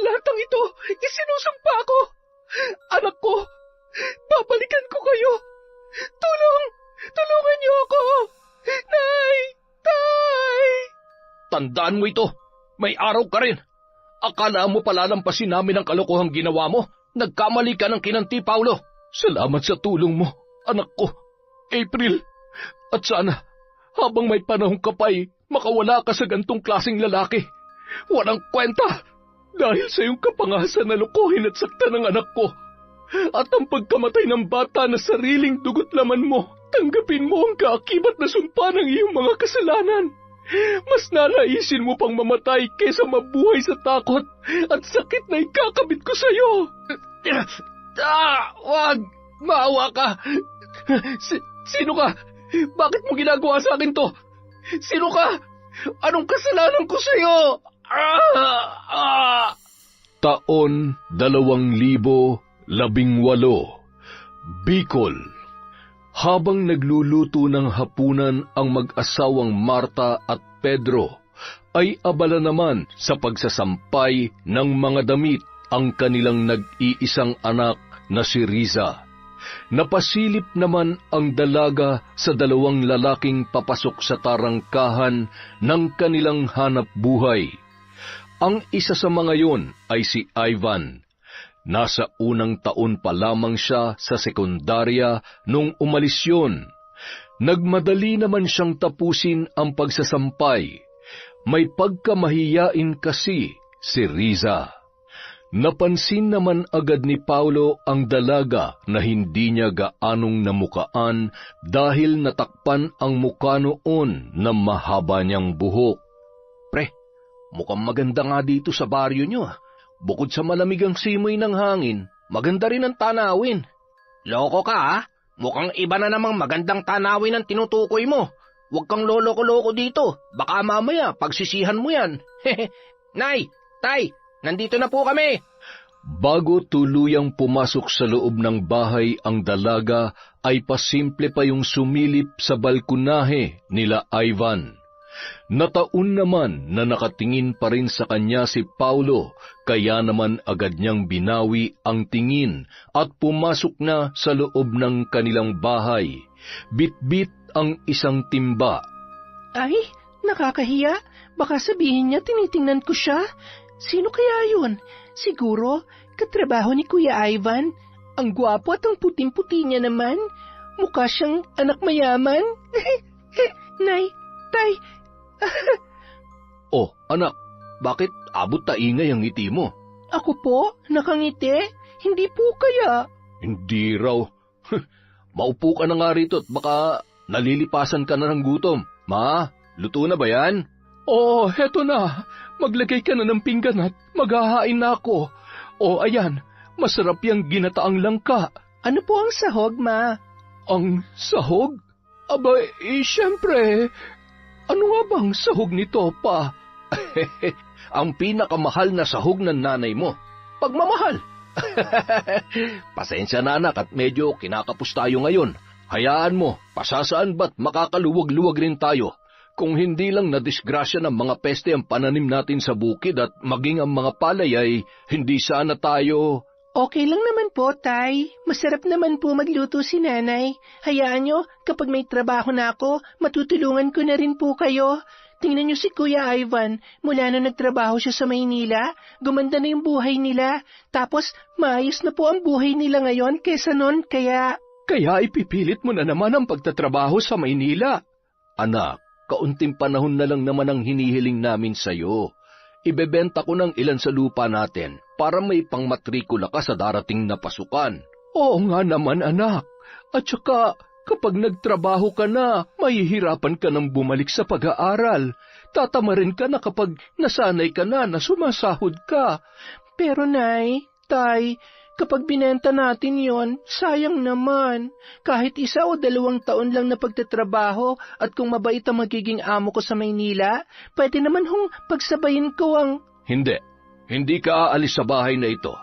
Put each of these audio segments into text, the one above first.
lahat ng ito, isinusumpa ko. Anak ko, babalikan ko kayo. Tulungan niyo ako. Nay! Tay! Tandaan mo ito, may araw ka rin. Akala mo palalampasin namin ang kalokohang ginawa mo. Nagkamali ka ng kinanti, Paulo. Salamat sa tulong mo, anak ko. April, at sana, habang may panahon ka pa'y makawala ka sa gantong klaseng lalaki. Walang kwenta, dahil sa iyong kapangasan na lukuhin at saktan ng anak ko. At ang pagkamatay ng bata na sariling dugot laman mo, tanggapin mo ang kaakibat na sumpa ng iyong mga kasalanan. Mas nalaisin mo pang mamatay kaysa mabuhay sa takot at sakit na ikakabit ko sa iyo. Wag! Maawa ka! Sino ka? Bakit mo ginagawa sa akin to? Sino ka? Anong kasalanan ko sa iyo? Taon 2018, Bicol. Habang nagluluto ng hapunan ang mag-asawang Marta at Pedro, ay abala naman sa pagsasampay ng mga damit ang kanilang nag-iisang anak na si Riza. Napasilip naman ang dalaga sa dalawang lalaking papasok sa tarangkahan ng kanilang hanap buhay. Ang isa sa mga yon ay si Ivan. Nasa unang taon pa lamang siya sa sekundarya nung umalis yun. Nagmadali naman siyang tapusin ang pagsasampay. May pagkamahiyain kasi si Riza. Napansin naman agad ni Paulo ang dalaga na hindi niya gaanong namukaan dahil natakpan ang mukha noon na mahaba niyang buhok. Pre, mukhang maganda nga dito sa baryo niyo. Bukod sa malamig ang simoy ng hangin, maganda rin ang tanawin. Loko ka ha? Mukhang iba na namang magandang tanawin ang tinutukoy mo. Huwag kang loloko-loko dito. Baka mamaya pagsisihan mo yan. Nay, Tay, nandito na po kami. Bago tuluyang pumasok sa loob ng bahay ang dalaga, ay pasimple pa yung sumilip sa balkonahe nila Ivan. Nataon naman na nakatingin pa rin sa kanya si Paulo, kaya naman agad niyang binawi ang tingin at pumasok na sa loob ng kanilang bahay. Bit-bit ang isang timba. Ay, nakakahiya. Baka sabihin niya tinitingnan ko siya. Sino kaya yun? Siguro, katrabaho ni Kuya Ivan. Ang gwapo at ang puting-puti niya naman. Mukha siyang anak mayaman. Nay, Tay. Oh, anak, bakit abot taingay ang ngiti mo? Ako po? Nakangiti? Hindi po kaya. Hindi raw. Maupo ka na nga rito at baka nalilipasan ka na ng gutom. Ma, luto na ba yan? Oh, heto na. Maglagay ka na ng pinggan at maghahain na ako. Oh, ayan, masarap yung ginataang langka. Ano po ang sahog, Ma? Ang sahog? Aba, syempre. Ano nga bang sahog nito, Pa? Ang pinakamahal na sahog ng nanay mo. Pagmamahal. Pasensya na anak at medyo kinakapos tayo ngayon. Hayaan mo, pasasaan ba't makakaluwag-luwag rin tayo. Kung hindi lang nadisgrasya ng mga peste ang pananim natin sa bukid at maging ang mga palay ay hindi sana tayo... Okay lang naman po, Tay. Masarap naman po magluto si Nanay. Hayaan nyo, kapag may trabaho na ako, matutulungan ko na rin po kayo. Tingnan nyo si Kuya Ivan. Mula na nagtrabaho siya sa Maynila, gumanda na yung buhay nila. Tapos, maayos na po ang buhay nila ngayon kesa noon, kaya... Kaya ipipilit mo na naman ang pagtatrabaho sa Maynila. Anak, kaunting panahon na lang naman ang hinihiling namin sa'yo. Ibebenta ko ng ilan sa lupa natin para may pangmatrikula ka sa darating na pasukan. Oo nga naman, anak. At saka, kapag nagtrabaho ka na, mahihirapan ka nang bumalik sa pag-aaral. Tatamarin ka na kapag nasanay ka na sumasahod ka. Pero Nay, Tay, kapag binenta natin yon, sayang naman. Kahit 1 o 2 taon lang na pagtatrabaho at kung mabait ang magiging amo ko sa Maynila, pwede naman hong pagsabayin ko ang... Hindi ka aalis sa bahay na ito.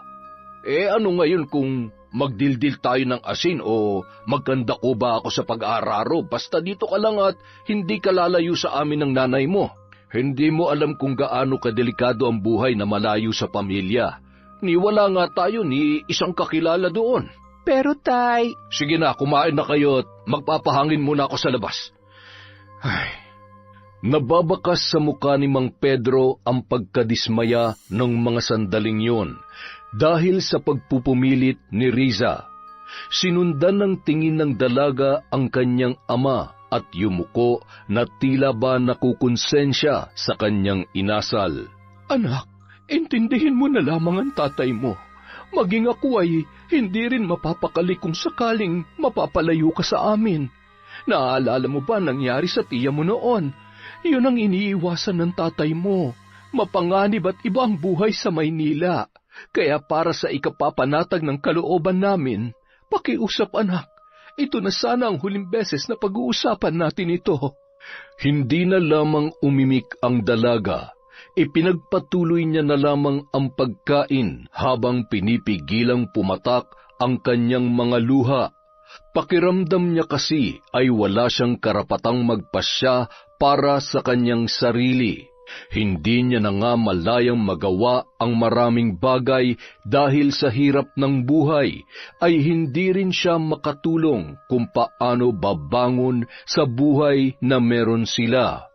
Ano ngayon kung magdildil tayo ng asin o magkanda ko ba ako sa pag-aararo basta dito ka lang at hindi ka lalayo sa amin ng nanay mo? Hindi mo alam kung gaano kadelikado ang buhay na malayo sa pamilya. Wala nga tayo ni isang kakilala doon. Pero tay... Sige na, kumain na kayo at magpapahangin muna ako sa labas. Ay. Nababakas sa mukha ni Mang Pedro ang pagkadismaya ng mga sandaling yon dahil sa pagpupumilit ni Riza. Sinundan ng tingin ng dalaga ang kanyang ama at yumuko na tila ba nakukonsensya sa kanyang inasal. Anak, intindihin mo na lamang ang tatay mo. Maging ako ay hindi rin mapapakali kung sakaling mapapalayo ka sa amin. Naaalala mo ba nangyari sa tiya mo noon? Yun ang iniiwasan ng tatay mo. Mapanganib at iba ang buhay sa Maynila. Kaya para sa ikapapanatag ng kalooban namin, pakiusap anak, ito na sana ang huling beses na pag-uusapan natin ito. Hindi na lamang umimik ang dalaga. Ipinagpatuloy niya na lamang ang pagkain habang pinipigilang pumatak ang kanyang mga luha. Pakiramdam niya kasi ay wala siyang karapatang magpasya para sa kanyang sarili. Hindi niya na nga malayang magawa ang maraming bagay dahil sa hirap ng buhay ay hindi rin siya makatulong kung paano babangon sa buhay na meron sila.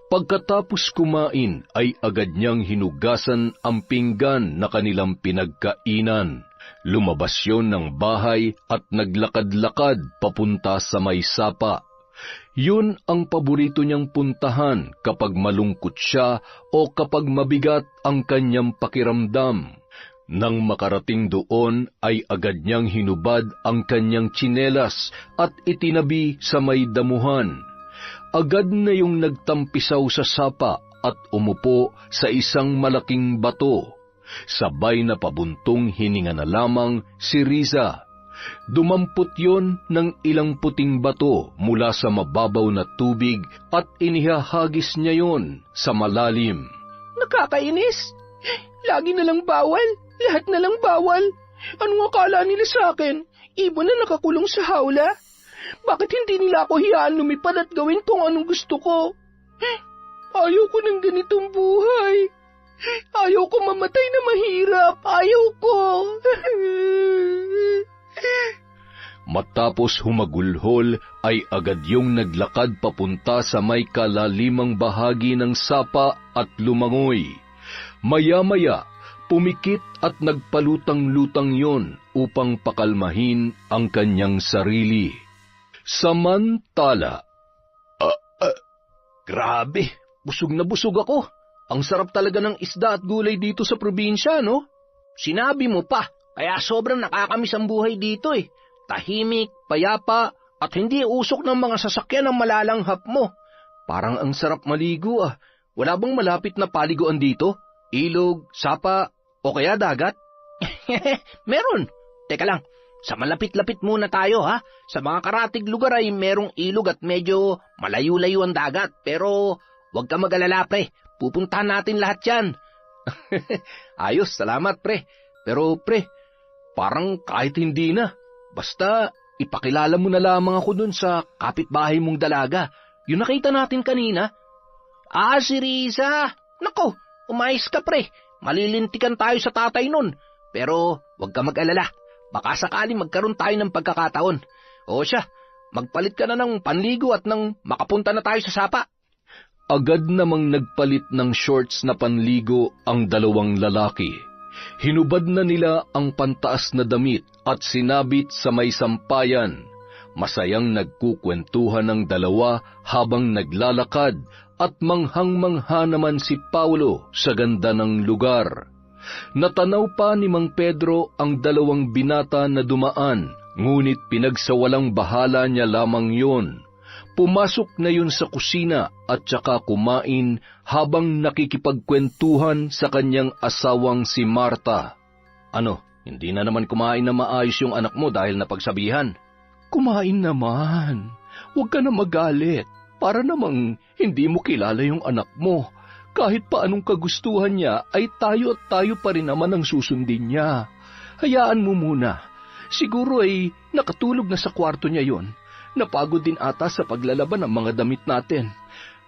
Pagkatapos kumain ay agad niyang hinugasan ang pinggan na kanilang pinagkainan. Lumabas yun ng bahay at naglakad-lakad papunta sa may sapa. Yun ang paborito niyang puntahan kapag malungkot siya o kapag mabigat ang kanyang pakiramdam. Nang makarating doon ay agad niyang hinubad ang kanyang tsinelas at itinabi sa may damuhan. Agad na yung nagtampisaw sa sapa at umupo sa isang malaking bato. Sabay na pabuntong hininga na lamang si Riza. Dumampot yon ng ilang puting bato mula sa mababaw na tubig at inihahagis niya yon sa malalim. Nakakainis! Lagi na lang bawal, lahat na lang bawal. Anong akala nila sa akin? Ibon na nakakulong sa hawla? Bakit hindi nila ako hiyaan lumipad at gawin kung anong gusto ko? Ayaw ko ng ganitong buhay. Ayaw ko mamatay na mahirap. Ayaw ko. Matapos humagulhol ay agad yung naglakad papunta sa may kalalimang bahagi ng sapa at lumangoy. Maya-maya, pumikit at nagpalutang-lutang yon upang pakalmahin ang kanyang sarili. Samantala, Grabe, busog na busog ako. Ang sarap talaga ng isda at gulay dito sa probinsya, no? Sinabi mo pa, kaya sobrang nakakamiss ang buhay dito eh. Tahimik, payapa, at hindi usok ng mga sasakyan ang malalanghap mo. Parang ang sarap maligo ah. Wala bang malapit na paliguan dito? Ilog, sapa, o kaya dagat? Meron. Teka lang, sa malapit-lapit muna tayo ha. Sa mga karatig lugar ay merong ilog at medyo malayo-layo ang dagat. Pero huwag ka mag-alala pre, pupuntahan natin lahat yan. Ayos, salamat pre. Pero pre, parang kahit hindi na. Basta ipakilala mo na lamang ako dun sa kapitbahay mong dalaga. Yung nakita natin kanina. Si Riza. Nako, umayos ka pre. Malilintikan tayo sa tatay nun. Pero huwag ka mag-alala. Baka sakali magkaroon tayo ng pagkakataon. O siya, magpalit ka na ng panligo at nang makapunta na tayo sa sapa. Agad namang nagpalit ng shorts na panligo ang dalawang lalaki. Hinubad na nila ang pantaas na damit at sinabit sa may sampayan. Masayang nagkukwentuhan ng dalawa habang naglalakad at manghang-mangha naman si Paulo sa ganda ng lugar. Natanaw pa ni Mang Pedro ang dalawang binata na dumaan, ngunit pinagsawalang bahala niya lamang yon. Pumasok na yun sa kusina at saka kumain habang nakikipagkwentuhan sa kanyang asawang si Marta. Ano, hindi na naman kumain na maayos yung anak mo dahil napagsabihan? Kumain naman. Huwag ka na magalit. Para namang hindi mo kilala yung anak mo. Kahit pa anong kagustuhan niya ay tayo at tayo pa rin naman ang susundin niya. Hayaan mo muna. Siguro ay nakatulog na sa kwarto niya yon. Napagod din ata sa paglalaban ng mga damit natin.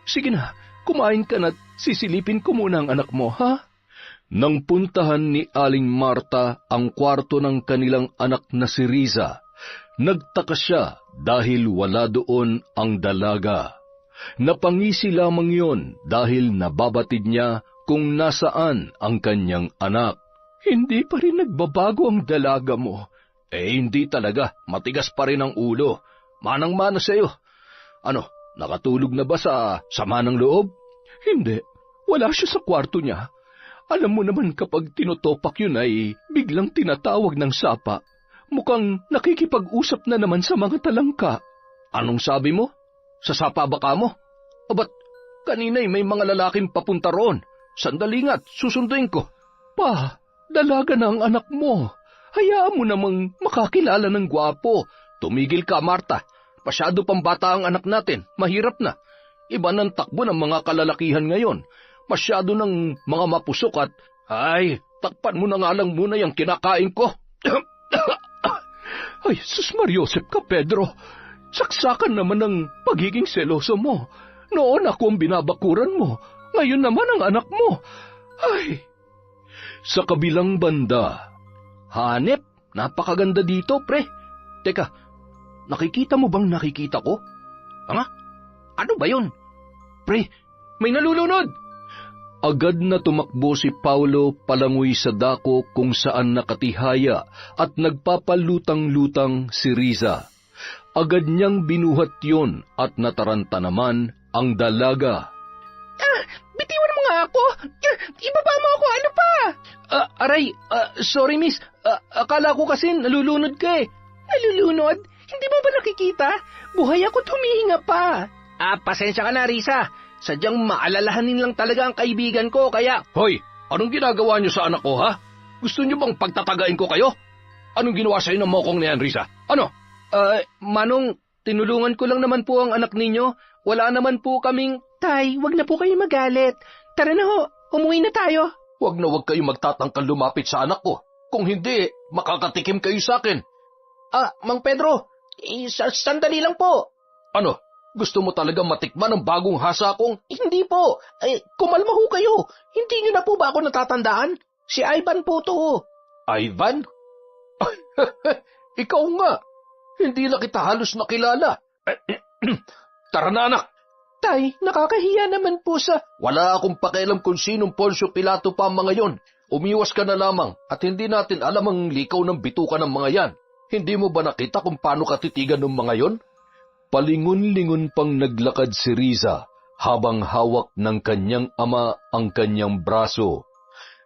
Sige na, kumain ka na't sisilipin ko muna ang anak mo, ha? Nang puntahan ni Aling Marta ang kwarto ng kanilang anak na si Riza, nagtaka siya dahil wala doon ang dalaga. Napangisi lamang yon dahil nababatid niya kung nasaan ang kanyang anak. Hindi pa rin nagbabago ang dalaga mo. Hindi talaga. Matigas pa rin ang ulo. Manang-mana sa'yo. Ano, nakatulog na ba sa sama ng loob? Hindi. Wala siya sa kwarto niya. Alam mo naman kapag tinutopak yun ay biglang tinatawag ng sapa. Mukhang nakikipag-usap na naman sa mga talangka. Anong sabi mo? Sa sapa ba ka mo? O ba't kanina'y may mga lalaking papunta roon? Sandali nga't susunduin ko. Pa, dalaga na ang anak mo. Hayaan mo namang makakilala ng gwapo. Tumigil ka, Marta. Masyado pang bata ang anak natin. Mahirap na. Iba ng takbo ng mga kalalakihan ngayon. Masyado ng mga mapusok at... Ay, takpan mo na nga lang muna yung kinakain ko. Ay, sus Mariosep ka, Pedro. Saksakan naman ang pagiging seloso mo. Noon ako ang binabakuran mo. Ngayon naman ang anak mo. Ay! Sa kabilang banda... Hanep, napakaganda dito, pre. Teka, nakikita mo bang nakikita ko? Ano ba yun? Pre, may nalulunod! Agad na tumakbo si Paulo palangoy sa dako kung saan nakatihaya at nagpapalutang-lutang si Riza. Agad niyang binuhat yon at nataranta naman ang dalaga. Bitiwan mo nga ako! Ibaba mo ako, ano pa? Aray, sorry miss. Akala ko kasi nalulunod ka eh. Nalulunod? Hindi mo ba nakikita? Buhay ako't humihinga pa. Pasensya ka na, Riza. Sadyang maalalahanin lang talaga ang kaibigan ko, kaya... Hoy, anong ginagawa niyo sa anak ko, ha? Gusto niyo bang pagtatagain ko kayo? Anong ginawa sa'yo ng mokong na yan, Riza? Ano? Manong, tinulungan ko lang naman po ang anak ninyo. Wala naman po kaming... Tay, wag na po kayo magalit. Tara na ho, umuwi na tayo. Wag na wag kayo magtatangkal lumapit sa anak ko. Kung hindi, makakatikim kayo sa akin. Mang Pedro, sandali lang po. Ano? Gusto mo talaga matikman ang bagong hasa kong... Hindi po. Kumalma ho kayo. Hindi niyo na po ba ako natatandaan? Si Ivan po to. Ivan? Ikaw nga. Hindi na kita halos nakilala. Tara na, anak. Tay, nakakahiya naman po sa... Wala akong pakialam kung sinong Poncio Pilato pa ang mga yon. Umiwas ka na lamang at hindi natin alam ang likaw ng bituka ng mga yan. Hindi mo ba nakita kung paano katitigan ng mga yon? Palingon-lingon pang naglakad si Riza habang hawak ng kanyang ama ang kanyang braso.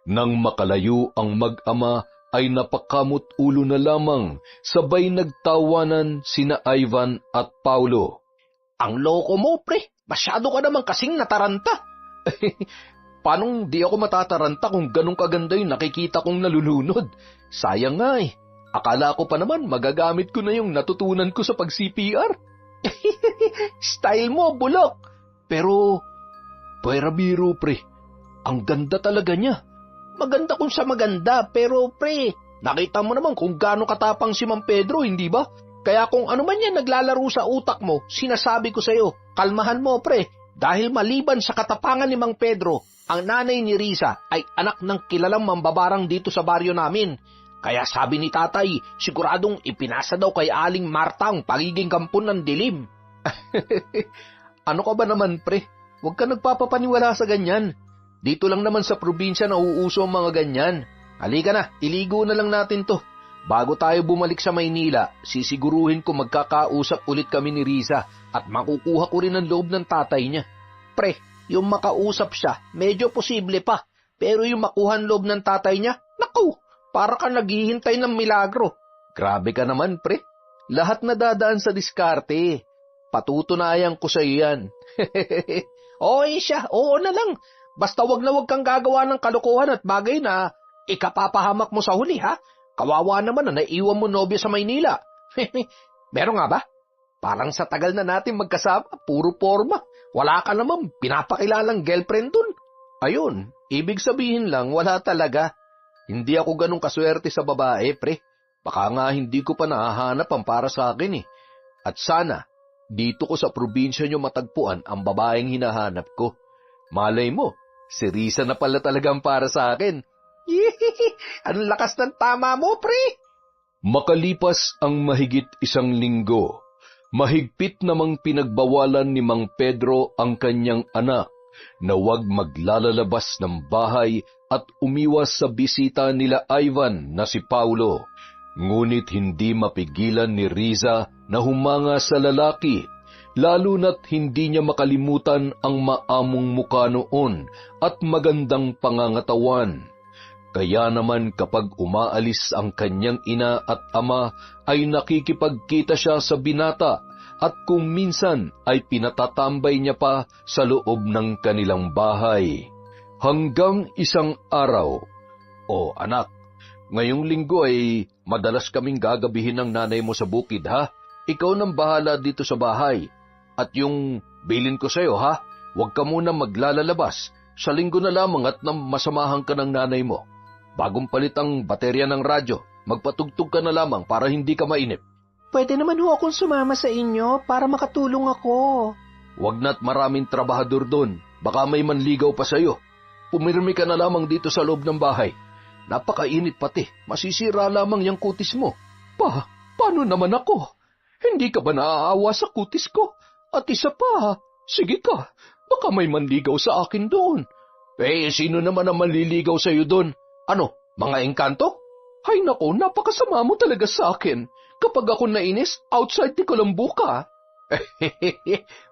Nang makalayo ang mag-ama ay napakamot ulo na lamang, sabay nagtawanan sina Ivan at Paulo. Ang loko mo, pre. Masyado ka naman kasing nataranta. Paanong di ako matataranta kung ganong kaganda yung nakikita kong nalulunod? Sayang nga eh. Akala ko pa naman magagamit ko na yung natutunan ko sa pag-CPR. Style mo, bulok. Pero, pwera biro, pre. Ang ganda talaga niya. Maganda kung sa maganda, pero pre, nakita mo naman kung gaano katapang si Mang Pedro, hindi ba? Kaya kung ano man yan naglalaro sa utak mo, sinasabi ko sa'yo, kalmahan mo, pre. Dahil maliban sa katapangan ni Mang Pedro, ang nanay ni Riza ay anak ng kilalang mambabarang dito sa baryo namin. Kaya sabi ni tatay, siguradong ipinasa daw kay Aling Marta ang pagiging kampon ng dilim. Ano ka ba naman, pre? Huwag ka nagpapapaniwala sa ganyan. Dito lang naman sa probinsya na uuso ang mga ganyan. Halika na, iligo na lang natin to. Bago tayo bumalik sa Maynila, sisiguruhin ko magkakausap ulit kami ni Riza at makukuha ko rin ang loob ng tatay niya. Pre, yung makausap siya, medyo posible pa. Pero yung makuha ang loob ng tatay niya, naku, para ka naghihintay ng milagro. Grabe ka naman, pre. Lahat na dadaan sa diskarte. Patutunayan ko sa iyo yan. Oy siya, oo na lang. Basta wag na wag kang gagawa ng kalokohan at bagay na ikapapahamak mo sa huli, ha? Kawawa naman na naiwan mo nobya sa Maynila. Meron nga ba? Parang sa tagal na natin magkasama, puro forma. Wala ka naman pinapakilalang girlfriend dun. Ayun, ibig sabihin lang wala talaga. Hindi ako ganun kaswerte sa babae, pre. Baka nga hindi ko pa nahahanap ang para sa akin eh. At sana, dito ko sa probinsya nyo matagpuan ang babaeng hinahanap ko. Malay mo, si Risa na pala talagang para sa akin. Ang lakas ng tama mo, pre! Makalipas ang mahigit 1 linggo, mahigpit namang pinagbawalan ni Mang Pedro ang kanyang anak na huwag maglalalabas ng bahay at umiwas sa bisita nila Ivan na si Paulo. Ngunit hindi mapigilan ni Riza na humanga sa lalaki, lalo na't hindi niya makalimutan ang maamong mukha noon at magandang pangangatawan. Kaya naman kapag umaalis ang kanyang ina at ama ay nakikipagkita siya sa binata at kung minsan ay pinatatambay niya pa sa loob ng kanilang bahay. Hanggang isang araw, "O anak, ngayong linggo ay madalas kaming gagabihin ng nanay mo sa bukid ha? Ikaw nang bahala dito sa bahay. At yung bilin ko sa'yo ha, huwag ka muna maglalalabas. Sa linggo na lamang at nang masamahan ka ng nanay mo. Bagong palit ang baterya ng radyo, magpatugtog ka na lamang para hindi ka mainip." Pwede naman ho akong sumama sa inyo para makatulong ako. "Huwag na't maraming trabahador doon, baka may manligaw pa sa'yo. Pumirmi ka na lamang dito sa loob ng bahay. Napakainit pati, masisira lamang yung kutis mo." Paano naman ako? Hindi ka ba naaawa sa kutis ko? At isa pa, sige ka, baka may manligaw sa akin doon. Sino naman ang manliligaw sa'yo doon? Ano, mga engkanto? Hay nako, napakasama mo talaga sa akin. Kapag ako nainis, outside ko lang buka.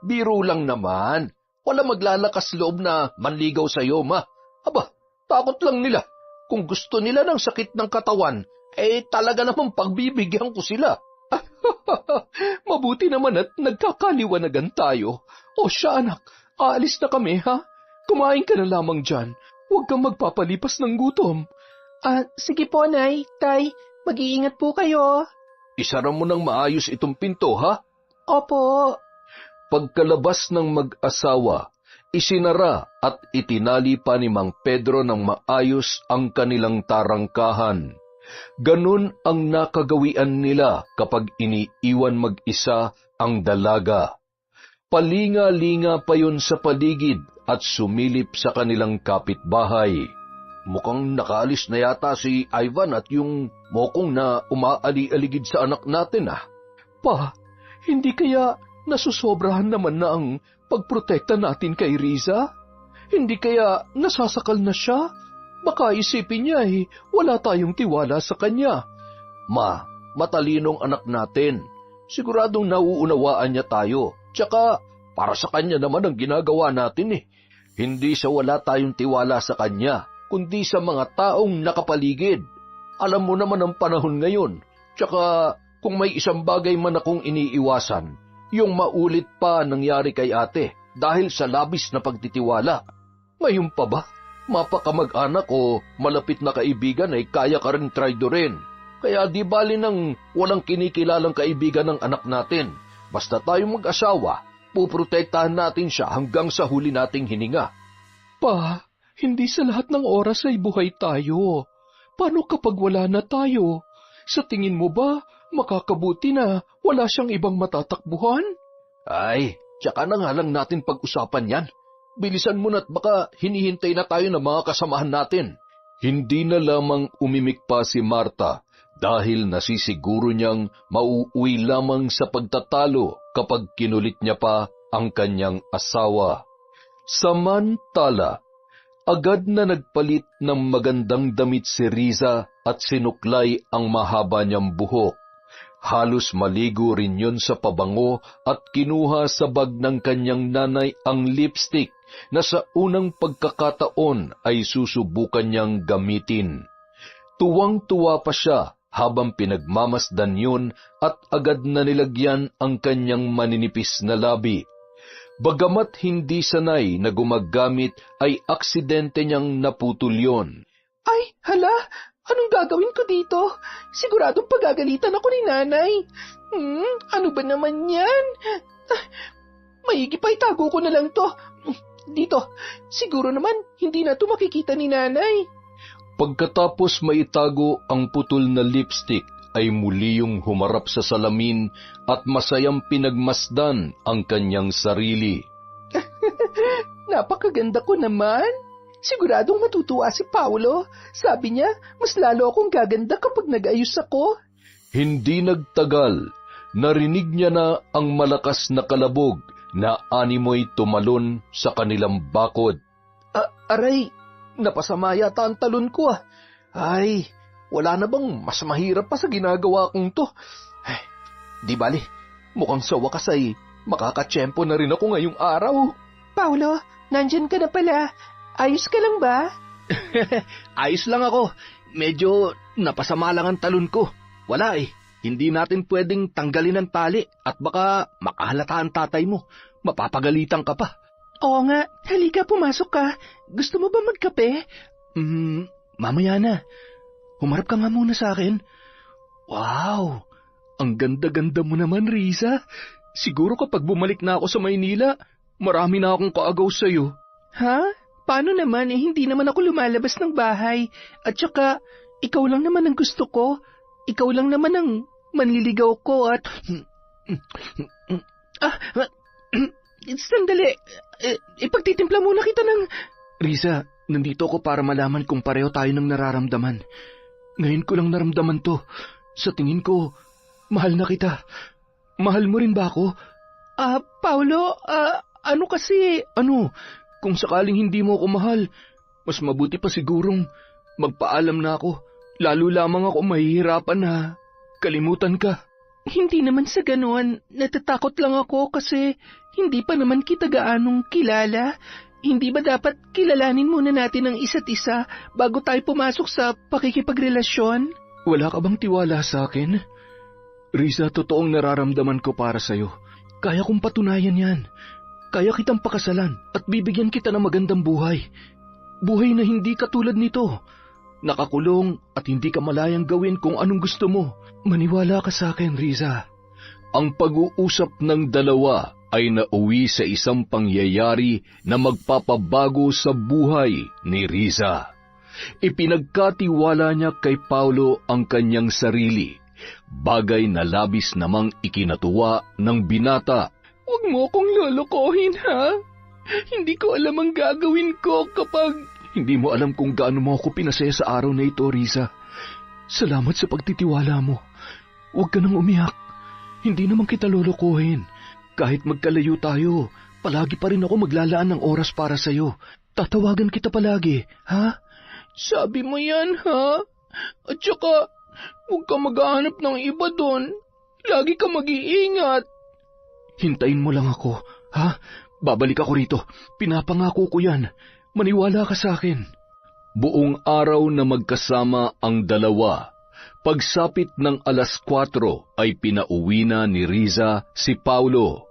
Biro lang naman. Wala maglalakas loob na manligaw sa'yo, ma. Aba, takot lang nila. Kung gusto nila ng sakit ng katawan, talaga namang pagbibigyan ko sila. Mabuti naman at nagkakaliwanagan tayo. O siya anak, aalis na kami ha? Kumain ka na lamang dyan. Huwag kang magpapalipas ng gutom. Sige po, Nay, Tay, mag-iingat po kayo. Isara mo ng maayos itong pinto, ha? Opo. Pagkalabas ng mag-asawa, isinara at itinali pa ni Mang Pedro ng maayos ang kanilang tarangkahan. Ganun ang nakagawian nila kapag iniiwan mag-isa ang dalaga. Palinga-linga pa yun sa paligid at sumilip sa kanilang kapitbahay. Mukhang nakaalis na yata si Ivan at yung mokong na umaali-aligid sa anak natin ah. Pa, hindi kaya nasusobrahan naman na ang pagprotekta natin kay Riza? Hindi kaya nasasakal na siya? Baka isipin niya wala tayong tiwala sa kanya. Ma, matalinong anak natin. Siguradong nauunawaan niya tayo. Tsaka para sa kanya naman ang ginagawa natin eh. Hindi sa wala tayong tiwala sa kanya, kundi sa mga taong nakapaligid. Alam mo naman ang panahon ngayon. Tsaka kung may isang bagay man akong iniiwasan, yung maulit pa nangyari kay ate dahil sa labis na pagtitiwala. Ngayon pa ba? Mapakamag-anak o malapit na kaibigan ay kaya ka rin traidorin. Kaya di bali nang walang kinikilalang kaibigan ng anak natin. Basta tayong mag-asawa, puprotektahan natin siya hanggang sa huli nating hininga. Pa, hindi sa lahat ng oras ay buhay tayo. Paano kapag wala na tayo? Sa tingin mo ba, makakabuti na wala siyang ibang matatakbuhan? Ay, tsaka na nga lang natin pag-usapan yan. Bilisan mo na't baka hinihintay na tayo ng mga kasamahan natin. Hindi na lamang umimik pa si Marta dahil nasisiguro niyang mauuwi lamang sa pagtatalo kapag kinulit niya pa ang kanyang asawa. Samantala, agad na nagpalit ng magandang damit si Riza at sinuklay ang mahaba niyang buhok. Halos maligo rin yun sa pabango at kinuha sa bag ng kanyang nanay ang lipstick na sa unang pagkakataon ay susubukan niyang gamitin. Tuwang-tuwa pa siya habang pinagmamasdan yun at agad na nilagyan ang kanyang maninipis na labi. Bagamat hindi sanay na gumagamit ay aksidente niyang naputol yun. Ay, hala! Anong gagawin ko dito? Siguradong pagagalitan ako ni nanay. Ano ba naman yan? Maigi pa itago ko na lang to. Dito, siguro naman hindi na to makikita ni nanay. Pagkatapos maitago ang putol na lipstick, ay muli yung humarap sa salamin at masayang pinagmasdan ang kanyang sarili. Napakaganda ko naman. Siguradong matutuwa si Paolo. Sabi niya, mas lalo akong gaganda kapag nag-ayos ako. Hindi nagtagal, narinig niya na ang malakas na kalabog na animoy tumalon sa kanilang bakod. Aray, napasama yata ang talon ko. Ay, wala na bang mas mahirap pa sa ginagawa kong to? Ay, di bali, mukhang sa wakas ay makakatsyempo na rin ako ngayong araw. Paolo, nandyan ka na pala. Ayos ka lang ba? Ayos lang ako. Medyo napasama lang ang talon ko. Wala hindi natin pwedeng tanggalin ang tali at baka makahalata ang tatay mo. Mapapagalitan ka pa. Oo nga, halika pumasok ka. Gusto mo ba magkape? Mamaya na. Humarap ka nga muna sa akin. Wow, ang ganda-ganda mo naman, Riza. Siguro kapag bumalik na ako sa Maynila, marami na akong kaagaw sa'yo. Ha? Paano naman hindi naman ako lumalabas ng bahay. At saka, ikaw lang naman ang gusto ko. Ikaw lang naman ang manliligaw ko at... Sandali. Ipagtitimpla muna kita ng... Riza, nandito ako para malaman kung pareho tayo ng nararamdaman. Ngayon ko lang naramdaman to. Sa tingin ko, mahal na kita. Mahal mo rin ba ako? Paolo, ano kasi... Ano? Kung sakaling hindi mo ako mahal, mas mabuti pa sigurong magpaalam na ako. Lalo lamang ako mahihirapan na kalimutan ka. Hindi naman sa ganoon. Natatakot lang ako kasi hindi pa naman kita gaanong kilala. Hindi ba dapat kilalanin muna natin ang isa't isa bago tayo pumasok sa pakikipagrelasyon? Wala ka bang tiwala sa akin? Riza, totoong nararamdaman ko para sa'yo. Kaya kong patunayan yan. Kaya kitang pakasalan at bibigyan kita ng magandang buhay. Buhay na hindi katulad nito. Nakakulong at hindi ka malayang gawin kung anong gusto mo. Maniwala ka sa akin, Riza. Ang pag-uusap ng dalawa ay nauwi sa isang pangyayari na magpapabago sa buhay ni Riza. Ipinagkatiwala niya kay Paolo ang kanyang sarili, bagay na labis namang ikinatuwa ng binata. Huwag mo akong lolokohin, ha? Hindi ko alam ang gagawin ko kapag... Hindi mo alam kung gaano mo ako pinasaya sa araw na ito, Riza. Salamat sa pagtitiwala mo. Huwag ka nang umiyak. Hindi naman kita lolokohin. Kahit magkalayo tayo, palagi pa rin ako maglalaan ng oras para sa'yo. Tatawagan kita palagi, ha? Sabi mo yan, ha? At saka, huwag ka maghahanap ng iba doon. Lagi ka mag-iingat. Hintayin mo lang ako, ha? Babalik ako rito. Pinapangako ko yan. Maniwala ka sa akin. Buong araw na magkasama ang dalawa. Pagsapit ng 4:00 ay pinauwi na ni Riza si Paolo.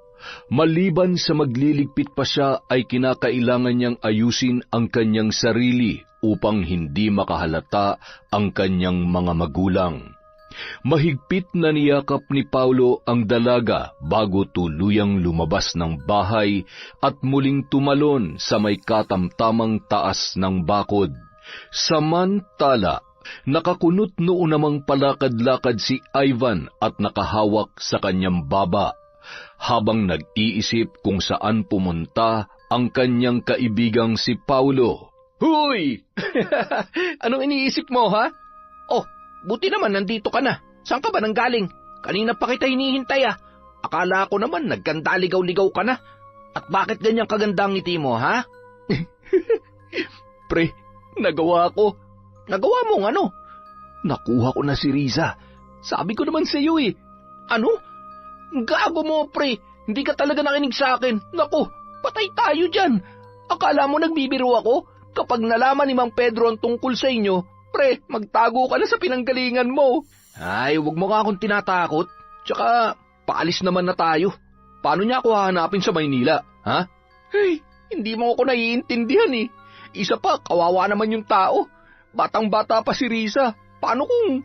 Maliban sa magliligpit pa siya ay kinakailangan niyang ayusin ang kanyang sarili upang hindi makahalata ang kanyang mga magulang. Mahigpit na niyakap ni Paolo ang dalaga bago tuluyang lumabas ng bahay at muling tumalon sa may katamtamang taas ng bakod. Samantala, nakakunot noon namang palakad-lakad si Ivan at nakahawak sa kanyang baba, habang nag-iisip kung saan pumunta ang kanyang kaibigang si Paolo. Huy! Anong iniisip mo, ha? Oh, buti naman nandito ka na. Saan ka ba nanggaling? Kanina pa kita hinihintay, Akala ko naman nagganda-ligaw-ligaw ka na. At bakit ganyang kaganda ang ngiti mo, ha? Pre, nagawa ko. Nagawa mong ano? Nakuha ko na si Riza. Sabi ko naman sa iyo Ano? Gago mo, pre. Hindi ka talaga nakinig sa akin. Naku, patay tayo dyan. Akala mo nagbibiro ako? Kapag nalaman ni Mang Pedro ang tungkol sa inyo, pre, magtago ka na sa pinanggalingan mo. Ay, wag mo nga akong tinatakot. Tsaka, paalis naman na tayo. Paano niya ako hahanapin sa Maynila, ha? Ay, hindi mo ako naiintindihan Isa pa, kawawa naman yung tao. Batang-bata pa si Riza. Paano kung...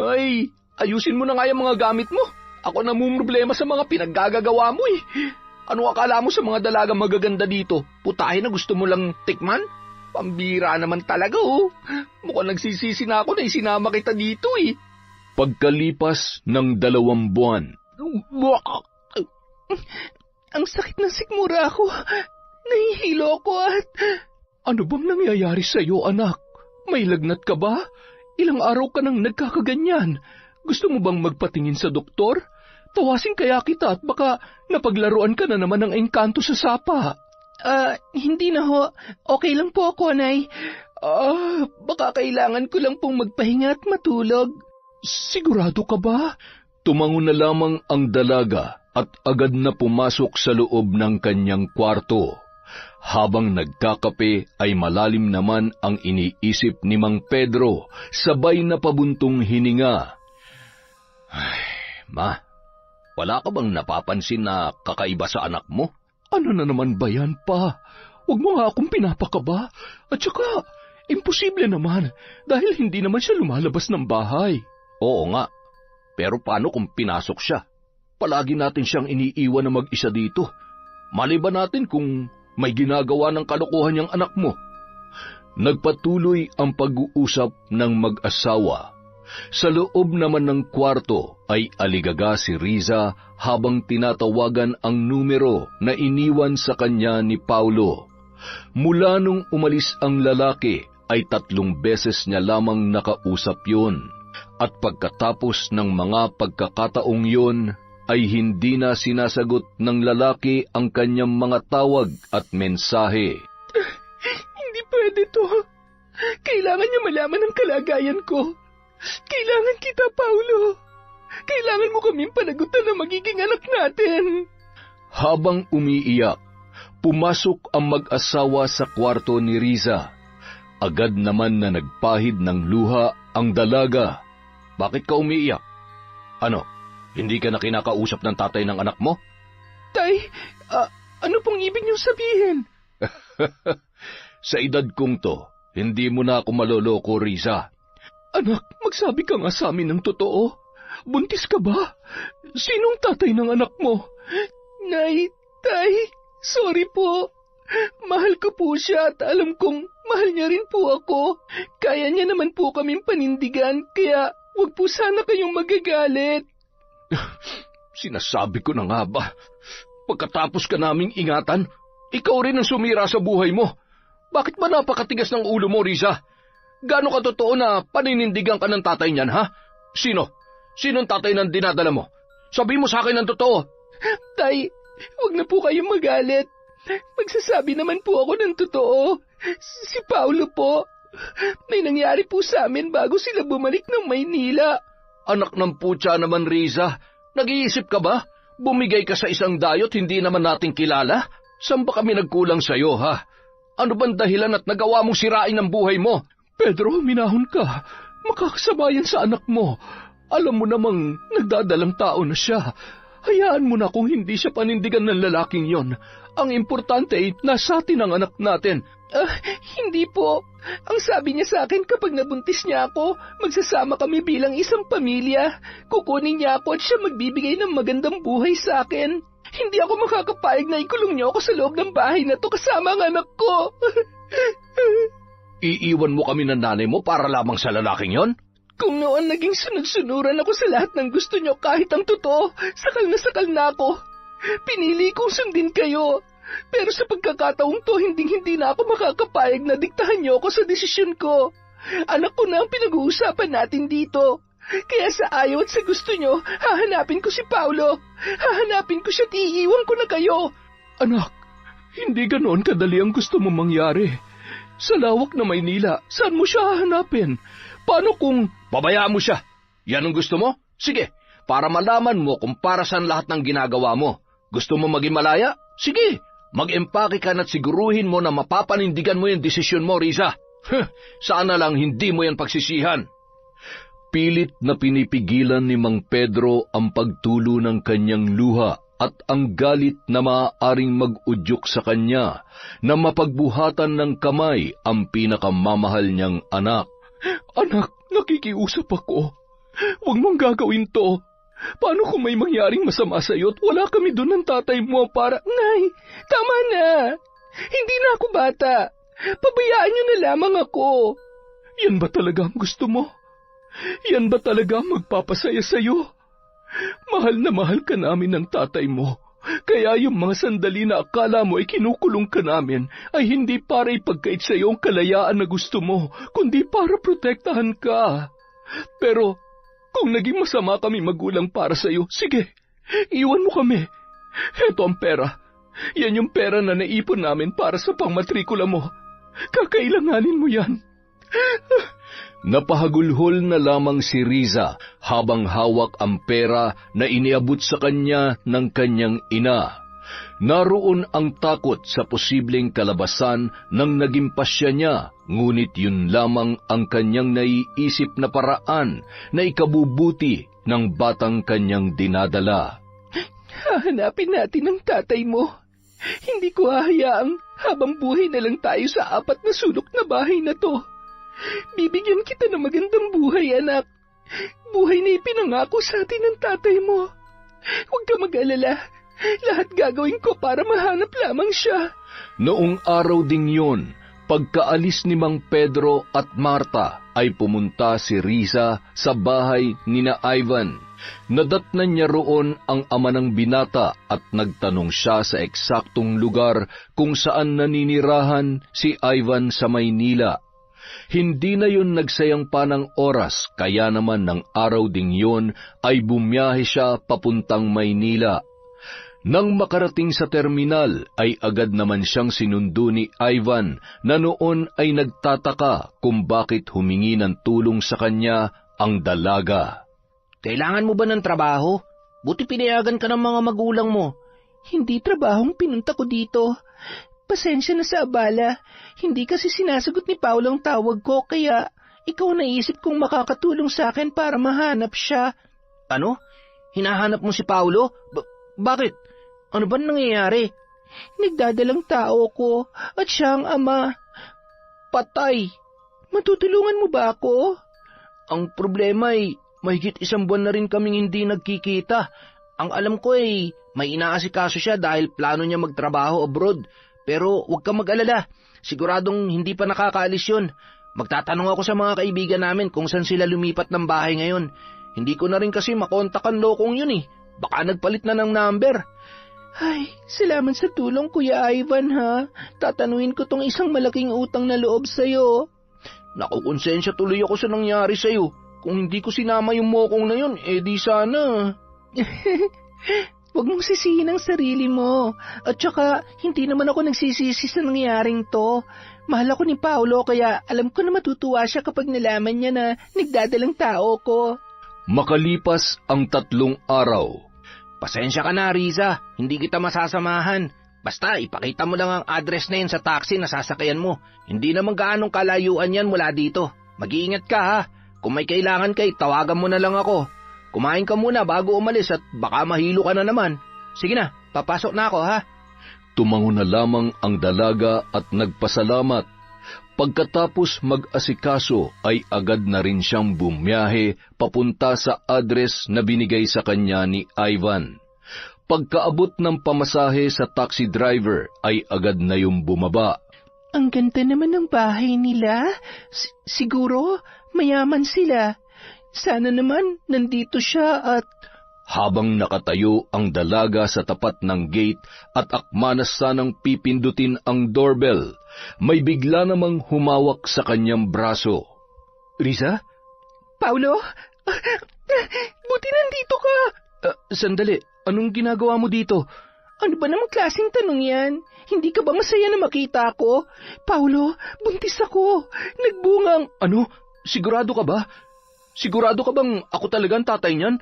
Ay, ayusin mo na nga yung mga gamit mo. Ako namumroblema sa mga pinaggagawa mo Ano akala mo sa mga dalagang magaganda dito? Putahe na gusto mo lang tikman? Pambira naman talaga, Mukhang nagsisisi na ako na isinama kita dito, Pagkalipas ng 2 buwan. Ang sakit ng sikmura ako. Nahihilo ko at... Ano bang nangyayari sa iyo, anak? May lagnat ka ba? Ilang araw ka nang nagkakaganyan. Gusto mo bang magpatingin sa doktor? Tawasin kaya kita at baka napaglaruan ka na naman ng engkanto sa sapa. Hindi na ho. Okay lang po ako, Nay. Baka kailangan ko lang pong magpahinga at matulog. Sigurado ka ba? Tumango na lamang ang dalaga at agad na pumasok sa loob ng kanyang kwarto. Habang nagkakape ay malalim naman ang iniisip ni Mang Pedro, sabay na pabuntong hininga. Ay, Ma, wala ka bang napapansin na kakaiba sa anak mo? Ano na naman ba yan, Pa? Huwag mo nga akong pinapakaba. At saka, imposible naman dahil hindi naman siya lumalabas ng bahay. Oo nga, pero paano kung pinasok siya? Palagi natin siyang iniiwan na mag-isa dito. Maliban natin kung may ginagawa ng kalokohan niyang anak mo. Nagpatuloy ang pag-uusap ng mag-asawa. Sa loob naman ng kwarto ay aligaga si Riza habang tinatawagan ang numero na iniwan sa kanya ni Paulo. Mula nung umalis ang lalaki ay 3 beses niya lamang nakausap yun. At pagkatapos ng mga pagkakataong yun, ay hindi na sinasagot ng lalaki ang kanyang mga tawag at mensahe. Hindi pwede to. Kailangan niya malaman ang kalagayan ko. Kailangan kita, Paulo. Kailangan mo kaming panagutan na magiging anak natin. Habang umiiyak, pumasok ang mag-asawa sa kwarto ni Riza. Agad naman na nagpahid ng luha ang dalaga. Bakit ka umiiyak? Ano? Hindi ka na kinakausap ng tatay ng anak mo? Tay, ano pong ibig niyong sabihin? Sa edad kong to, hindi mo na ako maloloko, Riza. Anak, magsabi ka nga sa amin ng totoo. Buntis ka ba? Sinong tatay ng anak mo? Nay, Tay, sorry po. Mahal ko po siya at alam kong mahal niya rin po ako. Kaya niya naman po kaming panindigan, kaya huwag po sana kayong magagalit. Sinasabi ko na nga ba, pagkatapos ka naming ingatan, ikaw rin ang sumira sa buhay mo. Bakit ba napakatigas ng ulo mo, Riza? Gaano ka totoo na paninindigan ka ng tatay niyan, ha? Sino? Sinong tatay ng dinadala mo? Sabi mo sa akin ng totoo. Tay, huwag na po kayong magalit. Magsasabi naman po ako ng totoo. Si Paulo po. May nangyari po sa amin bago sila bumalik ng Maynila. Anak ng putya naman, Riza. Nag-iisip ka ba? Bumigay ka sa isang dayot hindi naman natin kilala? Saan ba kami nagkulang sa'yo, ha? Ano bang dahilan at nagawa mong sirain ang buhay mo? Pedro, minahon ka. Makakasama yan sa anak mo. Alam mo namang nagdadalang tao na siya. Hayaan mo na kung hindi siya panindigan ng lalaking yon. Ang importante ay nasa atin ang anak natin. Hindi po. Ang sabi niya sa akin kapag nabuntis niya ako, magsasama kami bilang isang pamilya. Kukunin niya ako at siya magbibigay ng magandang buhay sa akin. Hindi ako makakapayag na ikulong niyo ako sa loob ng bahay na to kasama ang anak ko. Iiwan mo kami ng nanay mo para lamang sa lalaking yon? Kung noon naging sunod-sunuran ako sa lahat ng gusto niyo kahit ang totoo, sakal na ako. Pinili kong sundin kayo. Pero sa pagkakataong to, hindi na ako makakapayag na diktahan niyo ako sa desisyon ko. Anak ko na ang pinag-uusapan natin dito. Kaya sa ayaw at sa gusto niyo, hahanapin ko si Paulo. Hahanapin ko siya at iiwan ko na kayo. Anak, hindi ganoon kadali ang gusto mo mangyari. Sa lawak na Maynila, saan mo siya hahanapin? Paano kung... Pabayaan mo siya. Yan ang gusto mo? Sige, para malaman mo kung para saan lahat ng ginagawa mo. Gusto mo maging malaya? Sige, mag-empake ka na't siguruhin mo na mapapanindigan mo yung desisyon mo, Riza. Sana lang hindi mo yan pagsisihan. Pilit na pinipigilan ni Mang Pedro ang pagtulo ng kanyang luha at ang galit na maaaring mag-udyok sa kanya na mapagbuhatan ng kamay ang pinakamamahal niyang anak. Anak, nakikiusap ako. Huwag mong gagawin to. Paano kung may mangyaring masama sa'yo at wala kami doon ng tatay mo para... Nay, tama na. Hindi na ako bata. Pabayaan niyo na lamang ako. Yan ba talaga ang gusto mo? Yan ba talaga ang magpapasaya sa'yo? Mahal na mahal ka namin ng tatay mo. Kaya yung mga sandali na akala mo ay kinukulong ka namin ay hindi para ipagkait sa iyo ang kalayaan na gusto mo, kundi para protektahan ka. Pero kung naging masama kami magulang para sa iyo, sige, iwan mo kami. Heto ang pera. Yan yung pera na naipon namin para sa pangmatrikula mo. Kakailanganin mo yan. Napahagulhol na lamang si Riza habang hawak ang pera na iniabot sa kanya ng kanyang ina. Naroon ang takot sa posibleng kalabasan ng naging pasya niya, ngunit yun lamang ang kanyang naiisip na paraan na ikabubuti ng batang kanyang dinadala. Hahanapin natin ang tatay mo. Hindi ko hahayaang habang buhay na lang tayo sa 4 na sulok na bahay na to. Bibigyan kita ng magandang buhay, anak. Buhay na ipinangako sa atin ng tatay mo. Huwag ka mag-alala. Lahat gagawin ko para mahanap lamang siya. Noong araw ding yun, pagkaalis ni Mang Pedro at Marta, ay pumunta si Riza sa bahay nina Ivan. Nadatnan niya roon ang ama ng binata at nagtanong siya sa eksaktong lugar kung saan naninirahan si Ivan sa Maynila. Hindi na yun nagsayang pa ng oras, kaya naman ng araw ding yun ay bumiyahe siya papuntang Maynila. Nang makarating sa terminal ay agad naman siyang sinundo ni Ivan na noon ay nagtataka kung bakit humingi ng tulong sa kanya ang dalaga. Kailangan mo ba ng trabaho? Buti pinayagan ka ng mga magulang mo. Hindi trabahong pinunta ko dito. Pasensya na sa abala. Hindi kasi sinasagot ni Paulo ang tawag ko, kaya ikaw naisip kong makakatulong sa akin para mahanap siya. Ano? Hinahanap mo si Paulo? Bakit? Ano ba nangyayari? Nagdadalang tao ko at siya ang ama. Patay. Matutulungan mo ba ako? Ang problema ay mahigit 1 buwan na rin kaming hindi nagkikita. Ang alam ko ay may inaasikaso siya dahil plano niya magtrabaho abroad. Pero huwag kang mag-alala, siguradong hindi pa nakakaalis yun. Magtatanong ako sa mga kaibigan namin kung saan sila lumipat ng bahay ngayon. Hindi ko na rin kasi makontak ang lokong yun eh. Baka nagpalit na ng number. Ay, salamat sa tulong, Kuya Ivan, ha? Tatanuin ko tong isang malaking utang na loob sa'yo. Nakukonsensya tuloy ako sa nangyari sa'yo. Kung hindi ko sinama yung mokong na yun, di sana. Huwag mong sisihin ang sarili mo. At saka, hindi naman ako nagsisisi sa nangyaring to. Mahal ako ni Paulo, kaya alam ko na matutuwa siya kapag nalaman niya na nagdadalang tao ko. Makalipas ang 3 araw. Pasensya ka na, Riza. Hindi kita masasamahan. Basta, ipakita mo lang ang address na yun sa taxi na sasakayan mo. Hindi naman gaanong kalayuan yan mula dito. Mag-iingat ka, ha? Kung may kailangan ka, tawagan mo na lang ako. Kumain ka muna bago umalis at baka mahilo ka na naman. Sige na, papasok na ako, ha? Tumango na lamang ang dalaga at nagpasalamat. Pagkatapos mag-asikaso ay agad na rin siyang bumiyahe papunta sa address na binigay sa kanya ni Ivan. Pagkaabot ng pamasahe sa taxi driver ay agad na yung bumaba. Ang ganda naman ng bahay nila. Siguro mayaman sila. Sana naman nandito siya at... Habang nakatayo ang dalaga sa tapat ng gate at akma na sanang pipindutin ang doorbell, may bigla namang humawak sa kanyang braso. Riza? Paulo? Buti nandito ka. Sandali, anong ginagawa mo dito? Ano ba namang klaseng tanong yan? Hindi ka ba masaya na makita ako? Paulo, buntis ako. Nagbungang... Ano? Sigurado ka ba? Sigurado ka bang ako talagang tatay niyan?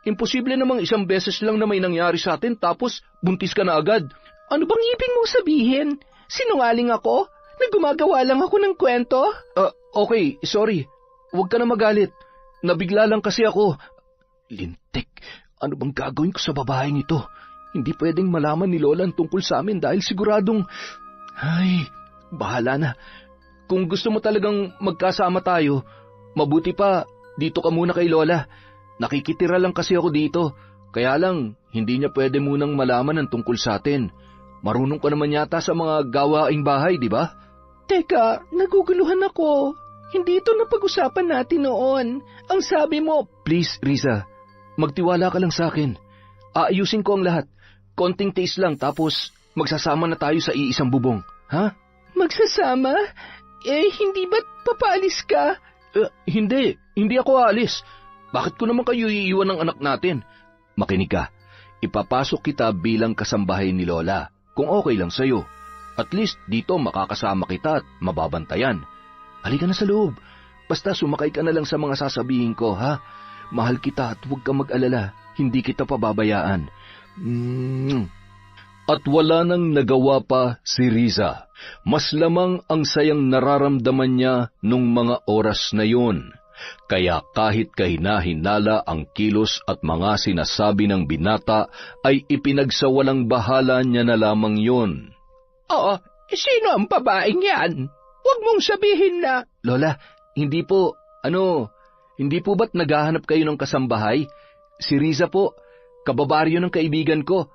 Imposible namang 1 beses lang na may nangyari sa atin tapos buntis ka na agad. Ano bang ibig mong sabihin? Sinungaling ako? Nagumagawa lang ako ng kwento? Okay, sorry. Huwag ka na magalit. Nabigla lang kasi ako. Lintik, ano bang gagawin ko sa babaeng ito? Hindi pwedeng malaman ni Lola ang tungkol sa amin dahil siguradong... Ay, bahala na. Kung gusto mo talagang magkasama tayo, mabuti pa dito ka muna kay Lola. Nakikitira lang kasi ako dito. Kaya lang, hindi niya pwede munang malaman ang tungkol sa atin. Marunong ka naman yata sa mga gawaing bahay, di ba? Teka, naguguluhan ako. Hindi ito napag-usapan natin noon. Ang sabi mo... Please, Riza, magtiwala ka lang sa akin. Aayusin ko ang lahat. konting taste lang tapos magsasama na tayo sa iisang bubong, ha? Magsasama? Hindi ba't papaalis ka? Hindi ako aalis. Bakit ko naman kayo iiwan ng anak natin? Makinig ka, ipapasok kita bilang kasambahay ni Lola, kung okay lang sa'yo. At least dito makakasama kita at mababantayan. Halika na sa loob. Basta sumakay ka na lang sa mga sasabihin ko, ha? Mahal kita at huwag kang mag-alala. Hindi kita pababayaan. At wala nang nagawa pa si Riza. Mas lamang ang sayang nararamdaman niya nung mga oras na yun. Kaya kahit kahina-hinala ang kilos at mga sinasabi ng binata, ay ipinagsawalang bahala niya na lamang yun. Oo, sino ang babaeng yan? Huwag mong sabihin na... Lola, hindi po ba't naghahanap kayo ng kasambahay? Si Riza po, kababaryo ng kaibigan ko.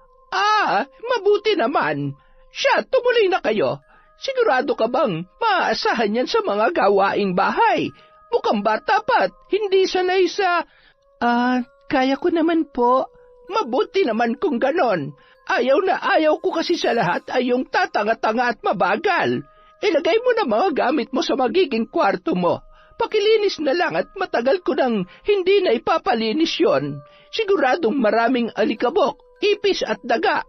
Mabuti naman. Siya, tumuloy na kayo. Sigurado ka bang maaasahan yan sa mga gawaing bahay? Mukhang bata pa't hindi sanay sa... Kaya ko naman po. Mabuti naman kung ganon. Ayaw ko kasi sa lahat ay yung tatanga-tanga at mabagal. Ilagay mo na mga gamit mo sa magiging kwarto mo. Pakilinis na lang at matagal ko nang hindi na ipapalinis yon. Siguradong maraming alikabok, ipis at daga.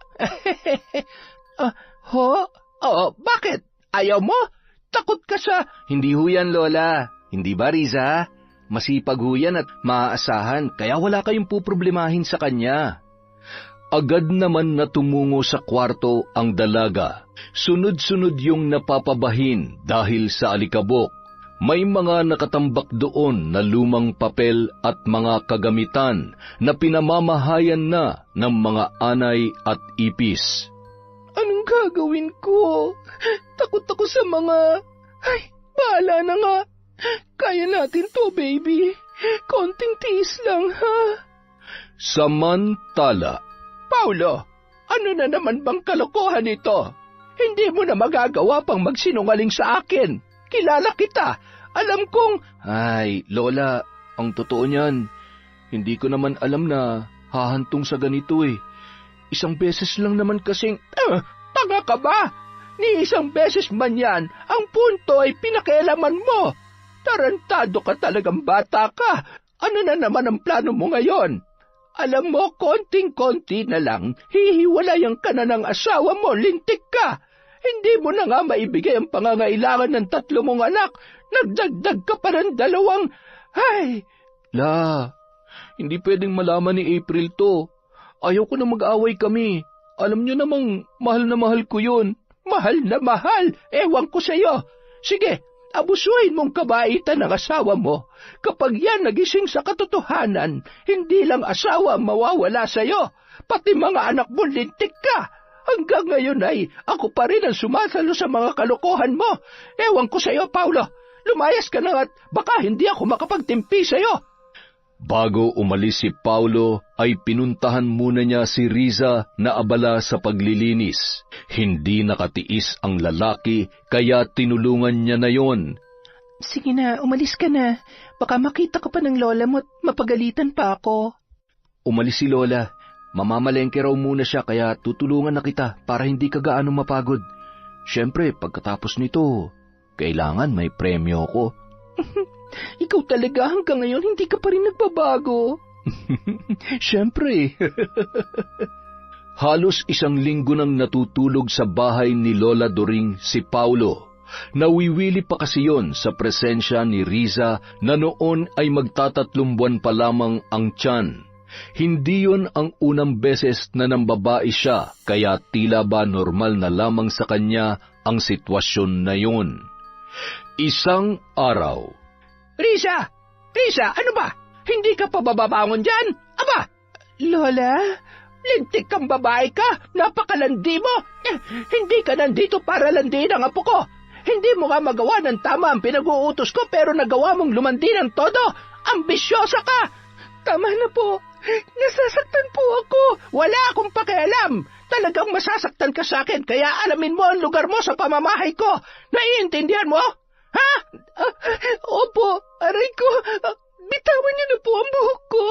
Bakit? Ayaw mo? Takot ka sa... Hindi ho yan, Lola. Hindi ba, Riza? Masipag ho yan at maaasahan, kaya wala kayong puproblemahin sa kanya. Agad naman na tumungo sa kwarto ang dalaga. Sunod-sunod yung napapabahin dahil sa alikabok. May mga nakatambak doon na lumang papel at mga kagamitan na pinamamahayan na ng mga anay at ipis. Anong gagawin ko? Takot ako sa mga... bahala na nga. Kaya natin to, baby. Konting tiis lang, ha? Samantala, Paulo, ano na naman bang kalokohan ito? Hindi mo na magagawa pang magsinungaling sa akin. Kilala kita. Alam kong... Ay, Lola, ang totoo niyan, hindi ko naman alam na hahantong sa ganito eh. Isang beses lang naman kasing... tanga ka ba? Ni isang beses man yan, ang punto ay pinakialaman mo. Tarantado ka talagang bata ka. Ano na naman ang plano mo ngayon? Alam mo, konting-konti na lang, hihiwalayan ka na ng asawa mo, lintik ka. Hindi mo na nga maibigay ang pangangailangan ng 3 mong anak. Nagdagdag ka pa ng 2. La, hindi pwedeng malaman ni April to. Ayaw ko na mag-away kami. Alam niyo namang mahal na mahal ko yun. Mahal na mahal? Ewan ko sa'yo. Sige, abusuhin mong kabaitan ng asawa mo. Kapag yan nagising sa katotohanan, hindi lang asawa ang mawawala sa'yo, pati mga anak mo lintik ka. Hanggang ngayon ay ako pa rin ang sumasalo sa mga kalokohan mo. Ewan ko sa'yo, Paulo. Lumayas ka na at baka hindi ako makapagtimpi sa'yo. Bago umalis si Paulo, ay pinuntahan muna niya si Riza na abala sa paglilinis. Hindi nakatiis ang lalaki, kaya tinulungan niya na yon. Sige na, umalis ka na. Baka makita ka pa ng lola mo at mapagalitan pa ako. Umalis si Lola. Mamamalengke raw muna siya, kaya tutulungan na kita para hindi ka gaano mapagod. Siyempre, pagkatapos nito, kailangan may premyo ko. Ikaw talaga hanggang ngayon hindi ka pa rin nagbabago. Siyempre. Halos 1 linggo nang natutulog sa bahay ni Lola Doring si Paulo. Nawiwili pa kasi yon sa presensya ni Riza na noon ay magta3 buwan pa lamang ang tiyan. Hindi yon ang unang beses na nambabae siya, kaya tila ba normal na lamang sa kanya ang sitwasyon na yon. Isang araw. Riza! Ano ba? Hindi ka pa bababangon dyan? Aba! Lola? Lintik kang babae ka? Napakalandi mo? Hindi ka nandito para landiin ang apo ko. Hindi mo nga magawa ng tama ang pinag-uutos ko pero nagawa mong lumandi ng todo. Ambisyosa ka! Tama na po. Nasasaktan po ako. Wala akong pakialam. Talagang masasaktan ka sa akin kaya alamin mo ang lugar mo sa pamamahay ko. Naiintindihan mo? Ha? Opo, aray ko. Bitawan niyo na po ang buhok ko.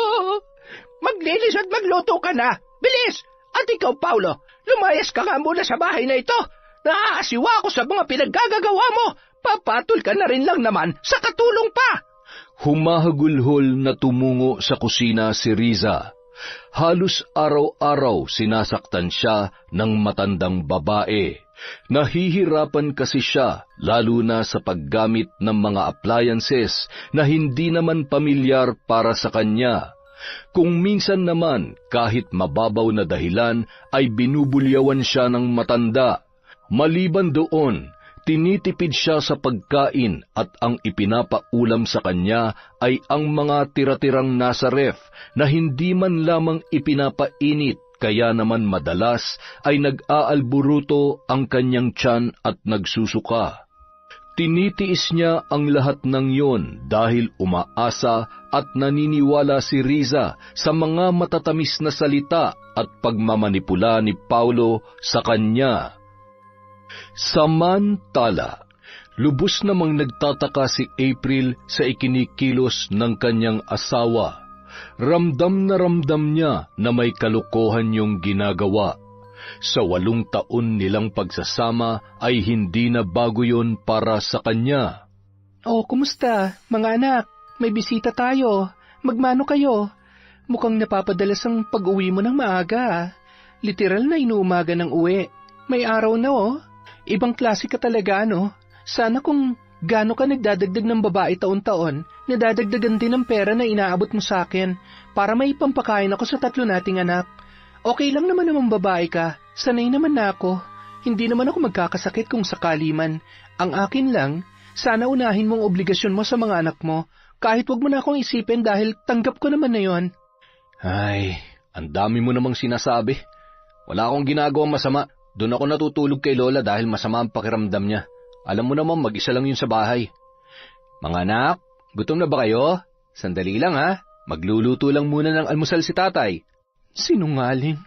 Maglinis at magluto ka na. Bilis! At ikaw, Paulo, lumayas ka nga muna sa bahay na ito. Naaasiwa ako sa mga pinaggagawa mo. Papatol ka na rin lang naman sa katulong pa. Humahagulhol na tumungo sa kusina si Riza. Halos araw-araw sinasaktan siya ng matandang babae. Nahihirapan kasi siya lalo na sa paggamit ng mga appliances na hindi naman pamilyar para sa kanya. Kung minsan naman kahit mababaw na dahilan ay binubulyawan siya ng matanda. Maliban doon, tinitipid siya sa pagkain at ang ipinapaulam sa kanya ay ang mga tira-tirang nasa ref na hindi man lamang ipinapainit, kaya naman madalas ay nag-aalburuto ang kanyang tiyan at nagsusuka. Tinitiis niya ang lahat ng yon dahil umaasa at naniniwala si Riza sa mga matatamis na salita at pagmamanipula ni Paulo sa kanya. Samantala, lubos namang nagtataka si April sa ikinikilos ng kanyang asawa. Ramdam na ramdam niya na may kalokohan yung ginagawa. Sa 8 taon nilang pagsasama ay hindi na bago yon para sa kanya. Oh, kumusta? Mga anak, may bisita tayo. Magmano kayo? Mukhang napapadalas ang pag-uwi mo ng maaga. Literal na inuumaga ng uwi. May araw na Ibang klase ka talaga, no? Sana kung gaano ka nagdadagdag ng babae taon-taon, nadadagdagan din ng pera na inaabot mo sa akin para may pampakain ako sa 3 nating anak. Okay lang naman babae ka, sanay naman na ako. Hindi naman ako magkakasakit kung sakali man. Ang akin lang, sana unahin mong obligasyon mo sa mga anak mo, kahit wag mo na akong isipin dahil tanggap ko naman na yon. Ay, ang dami mo namang sinasabi. Wala akong ginagawang masama. Doon ako natutulog kay Lola dahil masama ang pakiramdam niya. Alam mo naman, mag-isa lang yun sa bahay. Mga anak, gutom na ba kayo? Sandali lang ha. Magluluto lang muna ng almusal si tatay. Sinungaling.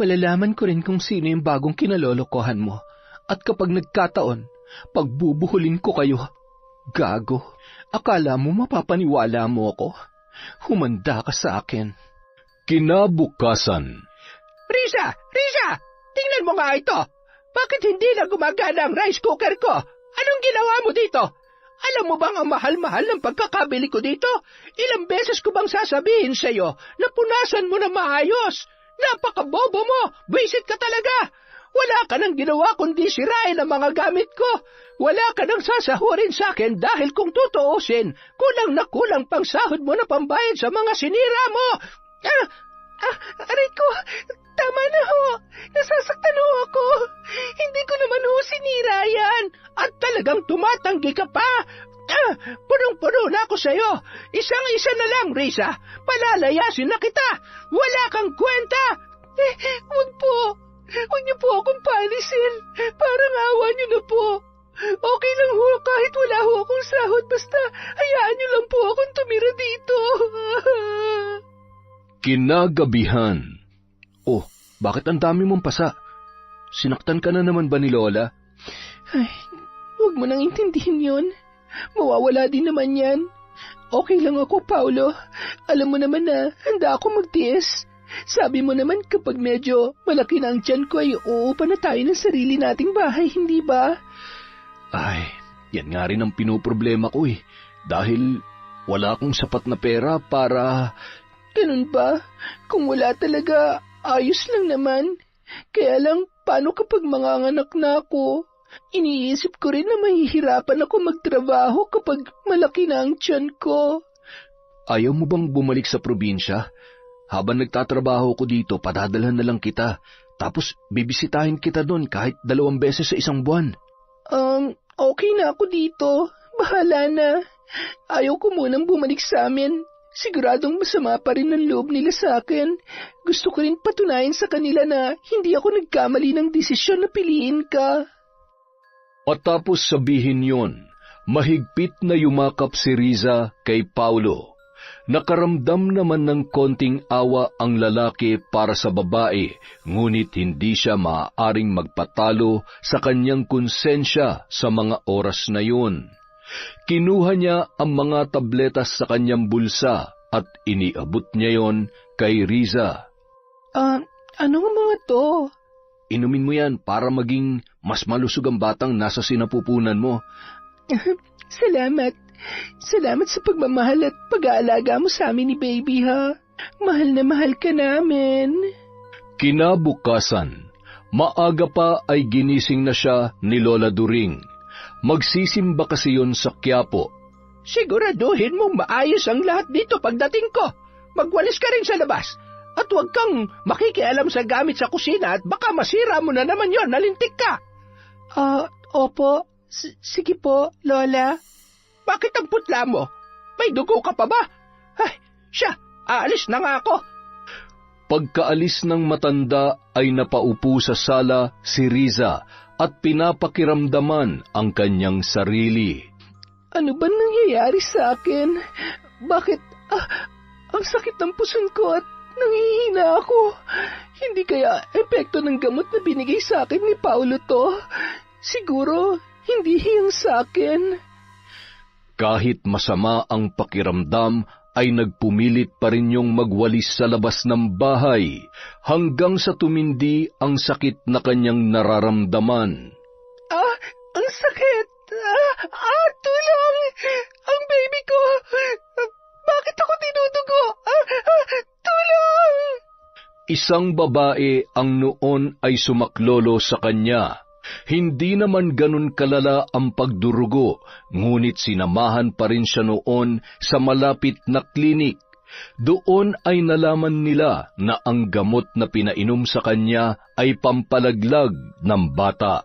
Malalaman ko rin kung sino yung bagong kinalolokohan mo. At kapag nagkataon, pagbubuhulin ko kayo. Gago. Akala mo mapapaniwala mo ako? Humanda ka sa akin. Kinabukasan. Riza! Riza! Tingnan mo nga ito! Bakit hindi na gumagana ang rice cooker ko? Anong ginawa mo dito? Alam mo bang ang mahal-mahal ng pagkakabili ko dito? Ilang beses ko bang sasabihin sa'yo na punasan mo na maayos? Napakabobo mo! Buisit ka talaga! Wala ka nang ginawa kundi sirain ang mga gamit ko. Wala ka nang sasahurin sa akin dahil kung tutuusin, kulang na kulang pang sahod mo na pambayad sa mga sinira mo. Aray ko, tama na ho. Nasasaktan ho ako. Hindi ko naman ho sinira yan. At talagang tumatanggi ka pa. Punong-puno na ako sa'yo. Isang-isa na lang, Riza. Palalayasin na kita. Wala kang kwenta. Huwag po. Huwag niyo po akong paalisin. Parang awa niyo na po. Okay lang ho kahit wala ho akong sahod. Basta hayaan niyo lang po akong tumira dito. Kinagabihan. Oh, bakit ang dami mong pasa? Sinaktan ka na naman ba ni Lola? Ay, huwag mo nang intindihin yun. Mawawala din naman yan. Okay lang ako, Paulo. Alam mo naman na handa ako magtiis. Sabi mo naman kapag medyo malaki na ang tiyan ko ay uupa na tayo ng sarili nating bahay, hindi ba? Ay, yan nga rin ang pinoproblema ko eh. Dahil wala akong sapat na pera para... Ganun ba? Kung wala talaga, ayos lang naman. Kaya lang, paano kapag manganganak na ako? Iniisip ko rin na mahihirapan ako magtrabaho kapag malaki na ang tiyan ko. Ayaw mo bang bumalik sa probinsya? Habang nagtatrabaho ko dito, padadalhan na lang kita. Tapos bibisitahin kita doon kahit 2 beses sa isang buwan. Okay na ako dito. Bahala na. Ayaw ko munang bumalik sa amin. Siguradong masama pa rin ang loob nila sa akin. Gusto ko rin patunayan sa kanila na hindi ako nagkamali ng desisyon na piliin ka. Matapos sabihin yon, mahigpit na yumakap si Riza kay Paulo. Nakaramdam naman ng konting awa ang lalaki para sa babae, ngunit hindi siya maaaring magpatalo sa kanyang konsensya sa mga oras na yun. Kinuha niya ang mga tabletas sa kanyang bulsa at iniabot niya yon kay Riza. Anong mga to? Inumin mo yan para maging mas malusog ang batang nasa sinapupunan mo. Salamat. Salamat sa pagmamahal at pag-aalaga mo sa amin ni baby, ha? Mahal na mahal ka namin. Kinabukasan, maaga pa ay ginising na siya ni Lola During. Magsisimba kasi yun sa Quiapo. Siguraduhin mong maayos ang lahat dito pagdating ko. Magwalis ka rin sa labas. At huwag kang makikialam sa gamit sa kusina at baka masira mo na naman yon, nalintik ka. Opo. Sige po, Lola. Bakit ang putla mo? May dugo ka pa ba? Ay, siya, aalis na nga ako. Pagkaalis ng matanda ay napaupo sa sala si Riza at pinapakiramdaman ang kanyang sarili. Ano ba nangyayari sa akin? Bakit ang sakit ng puson ko at nangihina ako? Hindi kaya epekto ng gamot na binigay sa akin ni Paulo to? Siguro hindi hiyang sa akin. Kahit masama ang pakiramdam, ay nagpumilit pa rin yung magwalis sa labas ng bahay hanggang sa tumindi ang sakit na kanyang nararamdaman. Ang sakit! Tulong! Ang baby ko! Bakit ako tinudugo? Tulong! Isang babae ang noon ay sumaklolo sa kanya. Hindi naman ganun kalala ang pagdurugo, ngunit sinamahan pa rin siya noon sa malapit na klinik. Doon ay nalaman nila na ang gamot na pinainom sa kanya ay pampalaglag ng bata.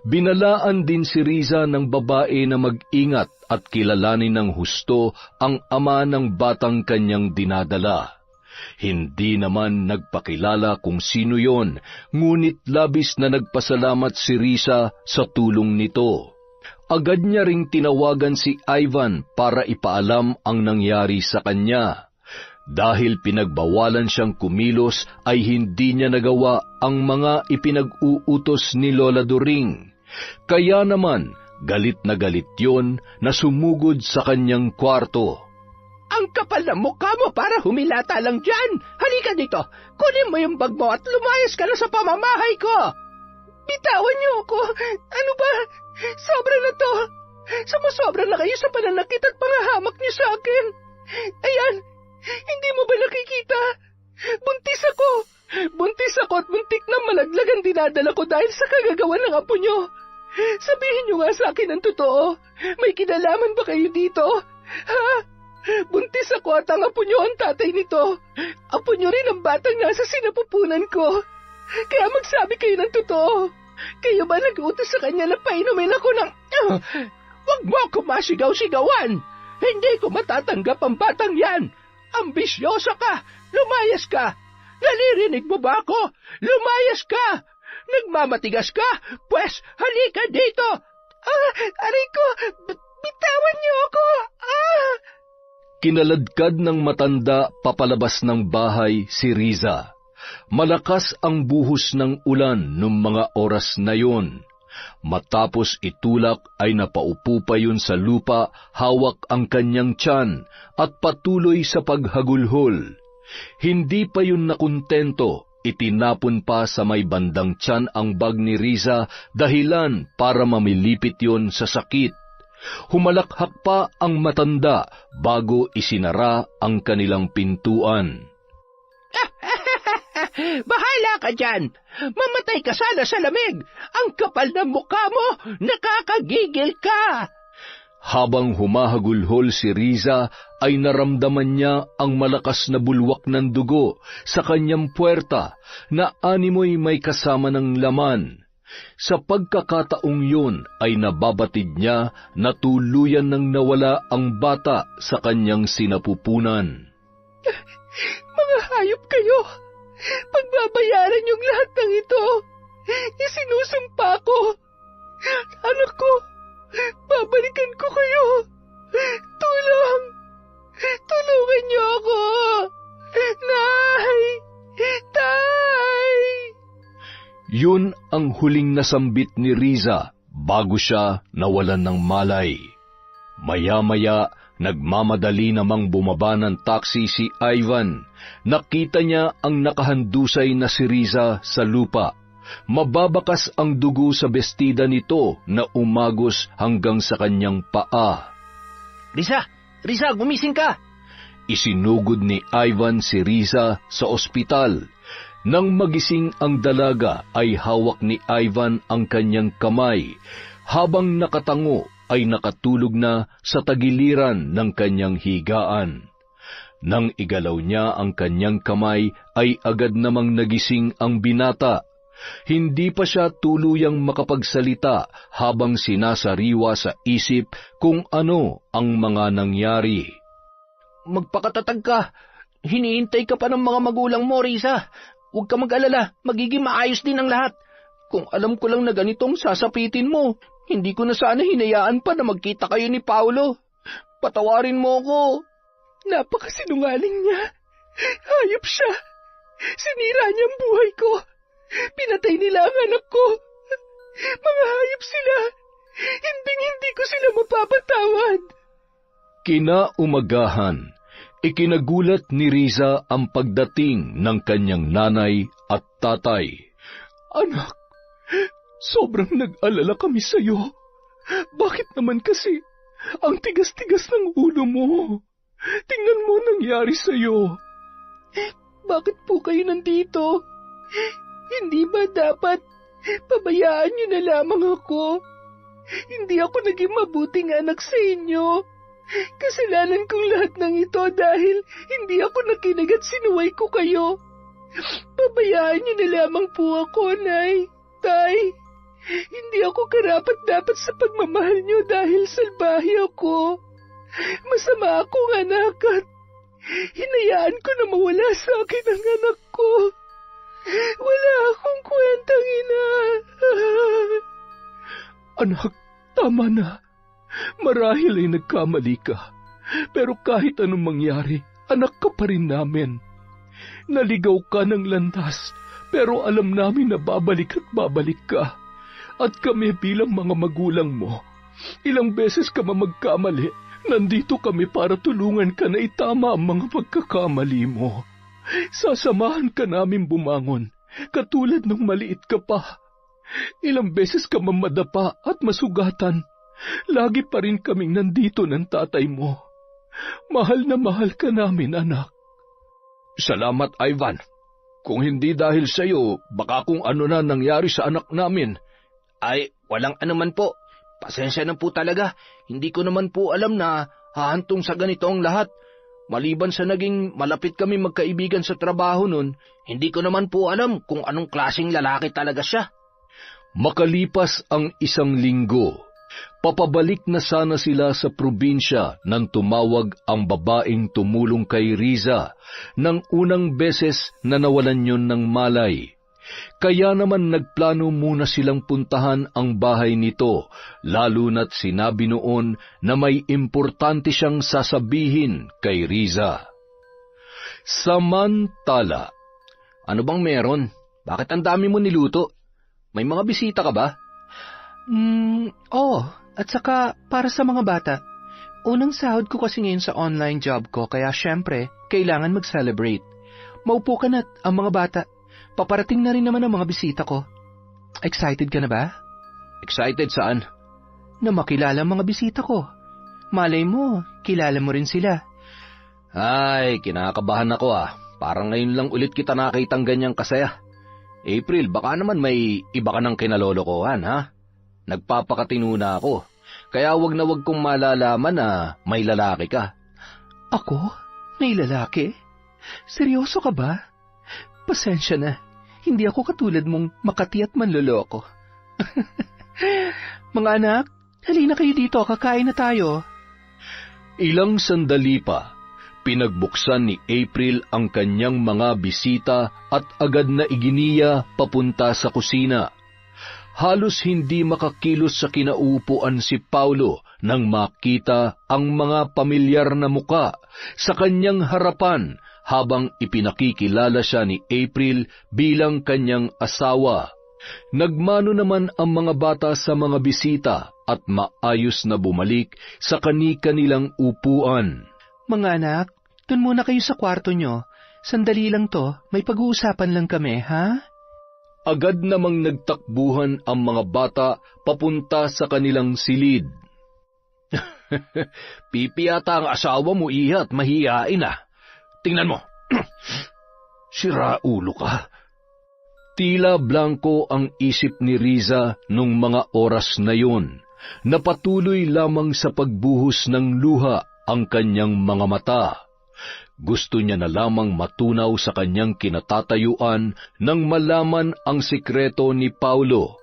Binalaan din si Riza ng babae na mag-ingat at kilalanin ng husto ang ama ng batang kanyang dinadala. Hindi naman nagpakilala kung sino yon, ngunit labis na nagpasalamat si Riza sa tulong nito. Agad niya ring tinawagan si Ivan para ipaalam ang nangyari sa kanya. Dahil pinagbawalan siyang kumilos ay hindi niya nagawa ang mga ipinag-uutos ni Lola During. Kaya naman, galit na galit yon na sumugod sa kanyang kwarto. Ang kapal ng mukha mo para humilata lang dyan. Halika dito, kunin mo yung bag mo at lumayas ka na sa pamamahay ko. Bitawan niyo ako. Ano ba? Sobra na to. Sumusobra na kayo sa pananakit at pangahamak niyo sa akin. Ayan, hindi mo ba nakikita? Buntis ako. Buntis ako at buntik na malaglag ang dinadala ko dahil sa kagagawa ng apo niyo. Sabihin niyo nga sa akin ang totoo. May kinalaman ba kayo dito? Ha? Buntis ako at ang apo niyo ang tatay nito. Apo niyo rin ang batang nasa sinapupunan ko. Kaya magsabi kayo ng totoo. Kayo ba nag-utos sa kanya na painumin ako ng... Huwag mo ako masigaw-sigawan. Hindi ko matatanggap ang batang yan. Ambisyosa ka. Lumayas ka. Naririnig mo ba ako? Lumayas ka. Nagmamatigas ka? Pwes, halika dito. Aray ko, bitawan niyo ako. Kinaladkad ng matanda papalabas ng bahay si Riza. Malakas ang buhos ng ulan noong mga oras na yon. Matapos itulak ay napaupo pa yun sa lupa, hawak ang kanyang tiyan at patuloy sa paghagulhol. Hindi pa yun nakontento, itinapon pa sa may bandang tiyan ang bag ni Riza dahilan para mamilipit yon sa sakit. Humalakhak pa ang matanda bago isinara ang kanilang pintuan. Bahala ka dyan! Mamatay ka sana sa lamig! Ang kapal ng mukha mo! Nakakagigil ka! Habang humahagulhol si Riza, ay naramdaman niya ang malakas na bulwak ng dugo sa kanyang puwerta na animoy may kasama ng laman. Sa pagkakataong yun ay nababatid niya na tuluyan nang nawala ang bata sa kanyang sinapupunan. Mga hayop kayo! Pagbabayaran yung lahat ng ito! Isinusumpa ko! Anak ko! Babalikan ko kayo! Tulong! Tulungan niyo ako! Nay! Tay! Yun ang huling nasambit ni Riza bago siya nawalan ng malay. Maya-maya, Nagmamadali namang bumaba ng taxi si Ivan. Nakita niya ang nakahandusay na si Riza sa lupa. Mababakas ang dugo sa bestida nito na umagos hanggang sa kanyang paa. Riza! Riza, gumising ka! Isinugod ni Ivan si Riza sa ospital. Nang magising ang dalaga ay hawak ni Ivan ang kanyang kamay, habang nakatango ay nakatulog na sa tagiliran ng kanyang higaan. Nang igalaw niya ang kanyang kamay ay agad namang nagising ang binata. Hindi pa siya tuluyang makapagsalita habang sinasariwa sa isip kung ano ang mga nangyari. Magpakatatag ka. Hinihintay ka pa ng mga magulang mo, Riza. Huwag ka mag-alala, magiging maayos din ang lahat. Kung alam ko lang na ganitong sasapitin mo, hindi ko na sana hinayaan pa na magkita kayo ni Paulo. Patawarin mo ko. Napakasinungaling niya. Hayop siya. Sinira niya ang buhay ko. Pinatay nila ang anak ko. Mga hayop sila. Hindi ko sila mapapatawad. Kinaumagahan, ikinagulat ni Riza ang pagdating ng kanyang nanay at tatay. Anak, sobrang nag-alala kami sa iyo. Bakit naman kasi ang tigas-tigas ng ulo mo? Tingnan mo nangyari sa iyo. Bakit po kayo nandito? Hindi ba dapat pabayaan niyo na lamang ako? Hindi ako naging mabuting anak sa inyo. Kasalanan kong lahat ng ito dahil hindi ako nakinig at sinuway ko kayo. Pabayaan niyo na lamang po ako, Nay, Tay. Hindi ako karapat-dapat sa pagmamahal niyo dahil salbahe ako. Masama akong anak at hinayaan ko na mawala sa akin ang anak ko. Wala akong kwentang ina. Anak, tama na. Marahil ay nagkamali ka. Pero kahit anong mangyari, anak ka pa rin namin. Naligaw ka ng landas, pero alam namin na babalik at babalik ka. At kami bilang mga magulang mo, ilang beses ka magkamali, nandito kami para tulungan ka na itama ang mga pagkakamali mo. Sasamahan ka namin bumangon, katulad nung maliit ka pa. Ilang beses ka mamadapa at masugatan, lagi pa rin kaming nandito ng tatay mo. Mahal na mahal ka namin, anak. Salamat, Ivan. Kung hindi dahil sa iyo, baka kung ano na nangyari sa anak namin. Ay, walang anuman po. Pasensya na po talaga. Hindi ko naman po alam na hahantong sa ganito ang lahat. Maliban sa naging malapit kami magkaibigan sa trabaho nun, hindi ko naman po alam kung anong klaseng lalaki talaga siya. Makalipas ang 1 linggo, papabalik na sana sila sa probinsya nang tumawag ang babaeng tumulong kay Riza nang unang beses na nawalan yun ng malay. Kaya naman nagplano muna silang puntahan ang bahay nito, lalo na't sinabi noon na may importante siyang sasabihin kay Riza. Samantala, ano bang meron? Bakit ang dami mo niluto? May mga bisita ka ba? Oo. At saka para sa mga bata. Unang sahod ko kasi ngayon sa online job ko, kaya syempre, kailangan mag-celebrate. Maupo ka na't ang mga bata. Paparating na rin naman ang mga bisita ko. Excited ka na ba? Excited saan? Na makilala ang mga bisita ko. Malay mo, kilala mo rin sila. Ay, kinakabahan ako ah. Parang ngayon lang ulit kita nakitang ganyang kasaya. April, baka naman may iba ka ng kinalolokohan, ha? Nagpapakatino na ako. Kaya wag na wag kong malalaman na may lalaki ka. Ako? May lalaki? Seryoso ka ba? Pasensya na. Hindi ako katulad mong makati at manloloko. Mga anak, halina kayo dito, kakain na tayo. Ilang sandali pa, pinagbuksan ni April ang kanyang mga bisita at agad na iginiya papunta sa kusina. Halos hindi makakilos sa kinauupuan si Paulo nang makita ang mga pamilyar na muka sa kanyang harapan habang ipinakikilala siya ni April bilang kanyang asawa. Nagmano naman ang mga bata sa mga bisita at maayos na bumalik sa kani-kanilang upuan. Mga anak, dun muna kayo sa kwarto nyo. Sandali lang to, may pag-uusapan lang kami, ha? Agad namang nagtakbuhan ang mga bata papunta sa kanilang silid. Pipi yata ang asawa mo, Iha, at mahihain ah. Tingnan mo. Sira ulo ka. Tila blanko ang isip ni Riza nung mga oras na yun. Napatuloy lamang sa pagbuhos ng luha ang kanyang mga mata. Gusto niya na lamang matunaw sa kanyang kinatatayuan nang malaman ang sikreto ni Paulo.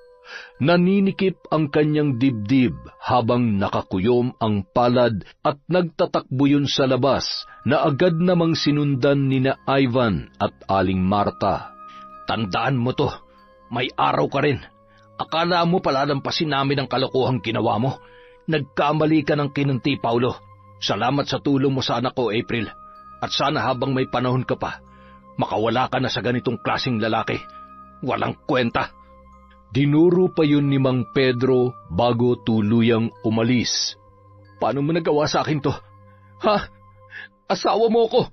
Naninikip ang kanyang dibdib habang nakakuyom ang palad at nagtatakbo yun sa labas na agad namang sinundan ni na Ivan at Aling Marta. Tandaan mo to, may araw ka rin. Akala mo palalampasin namin ang kalokohang ginawa mo. Nagkamali ka ng kinunti, Paulo. Salamat sa tulong mo sa anak ko, April. At sana habang may panahon ka pa, makawala ka na sa ganitong klaseng lalaki. Walang kwenta. Dinuro pa yun ni Mang Pedro bago tuluyang umalis. Paano mo nagawa sa akin to? Ha? Asawa mo ko?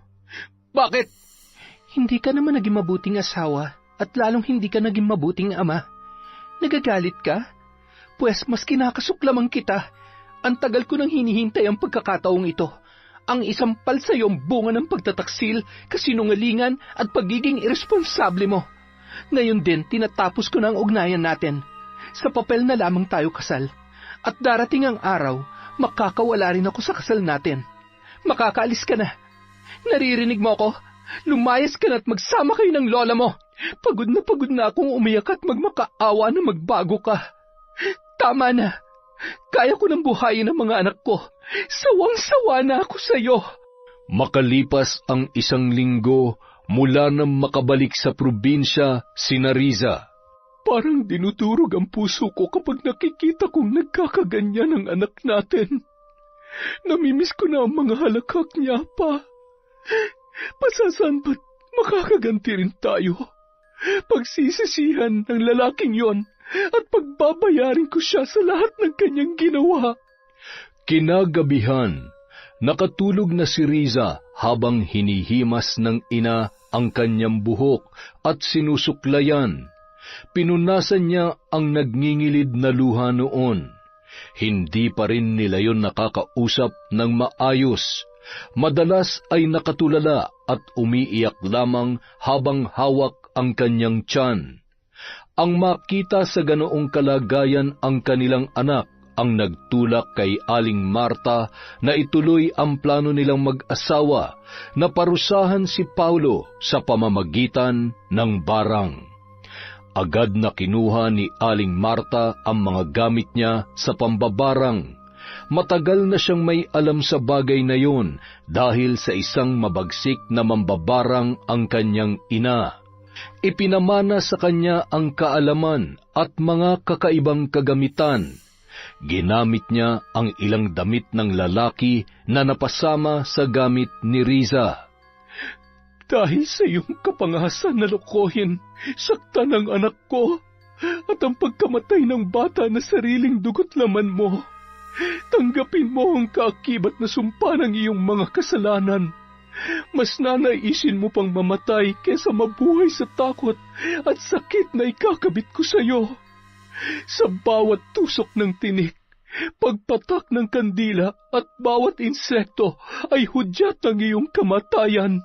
Bakit? Hindi ka naman naging mabuting asawa at lalong hindi ka naging mabuting ama. Nagagalit ka? Pues mas kinakasuklamang kita. Ang tagal ko nang hinihintay ang pagkakataong ito. Ang isampal sa iyong bunga ng pagtataksil, kasinungalingan at pagiging irresponsable mo. Ngayon din, tinatapos ko na ang ugnayan natin. Sa papel na lamang tayo kasal. At darating ang araw, makakawala rin ako sa kasal natin. Makakaalis ka na. Naririnig mo ako? Lumayas ka na at magsama kayo ng lola mo. Pagod na akong umiyak at magmakaawa na magbago ka. Tama na. Kaya ko nang buhayin ang mga anak ko. Sawang-sawa na ako sa iyo. Makalipas ang 1 linggo, mula nang makabalik sa probinsya sina Riza. Parang dinudurog ang puso ko kapag nakikita kong nagkakaganyan ang anak natin. Namimiss ko na ang mga halakhak niya pa. Pasasan ba't makakaganti rin tayo? Pagsisisihan ng lalaking yon at pagbabayarin ko siya sa lahat ng kanyang ginawa. Kinagabihan, nakatulog na si Riza habang hinihimas ng ina ang kanyang buhok at sinusuklayan. Pinunasan niya ang nagngingilid na luha noon. Hindi pa rin nila yon nakakausap ng maayos. Madalas ay nakatulala at umiiyak lamang habang hawak ang kanyang tiyan. Ang makita sa ganoong kalagayan ang kanilang anak ang nagtulak kay Aling Marta na ituloy ang plano nilang mag-asawa na parusahan si Paulo sa pamamagitan ng barang. Agad na kinuha ni Aling Marta ang mga gamit niya sa pambabarang. Matagal na siyang may alam sa bagay na yun dahil sa isang mabagsik na mambabarang ang kanyang ina. Ipinamana sa kanya ang kaalaman at mga kakaibang kagamitan. Ginamit niya ang ilang damit ng lalaki na napasama sa gamit ni Riza. Dahil sa iyong kapangahasan na lokohin, saktan ang anak ko at ang pagkamatay ng bata na sariling dugot laman mo. Tanggapin mo ang kaakibat na sumpa ng iyong mga kasalanan. Mas nanaisin mo pang mamatay kesa mabuhay sa takot at sakit na ikakabit ko sa iyo. Sa bawat tusok ng tinik, pagpatak ng kandila at bawat insekto ay hudyat ng iyong kamatayan.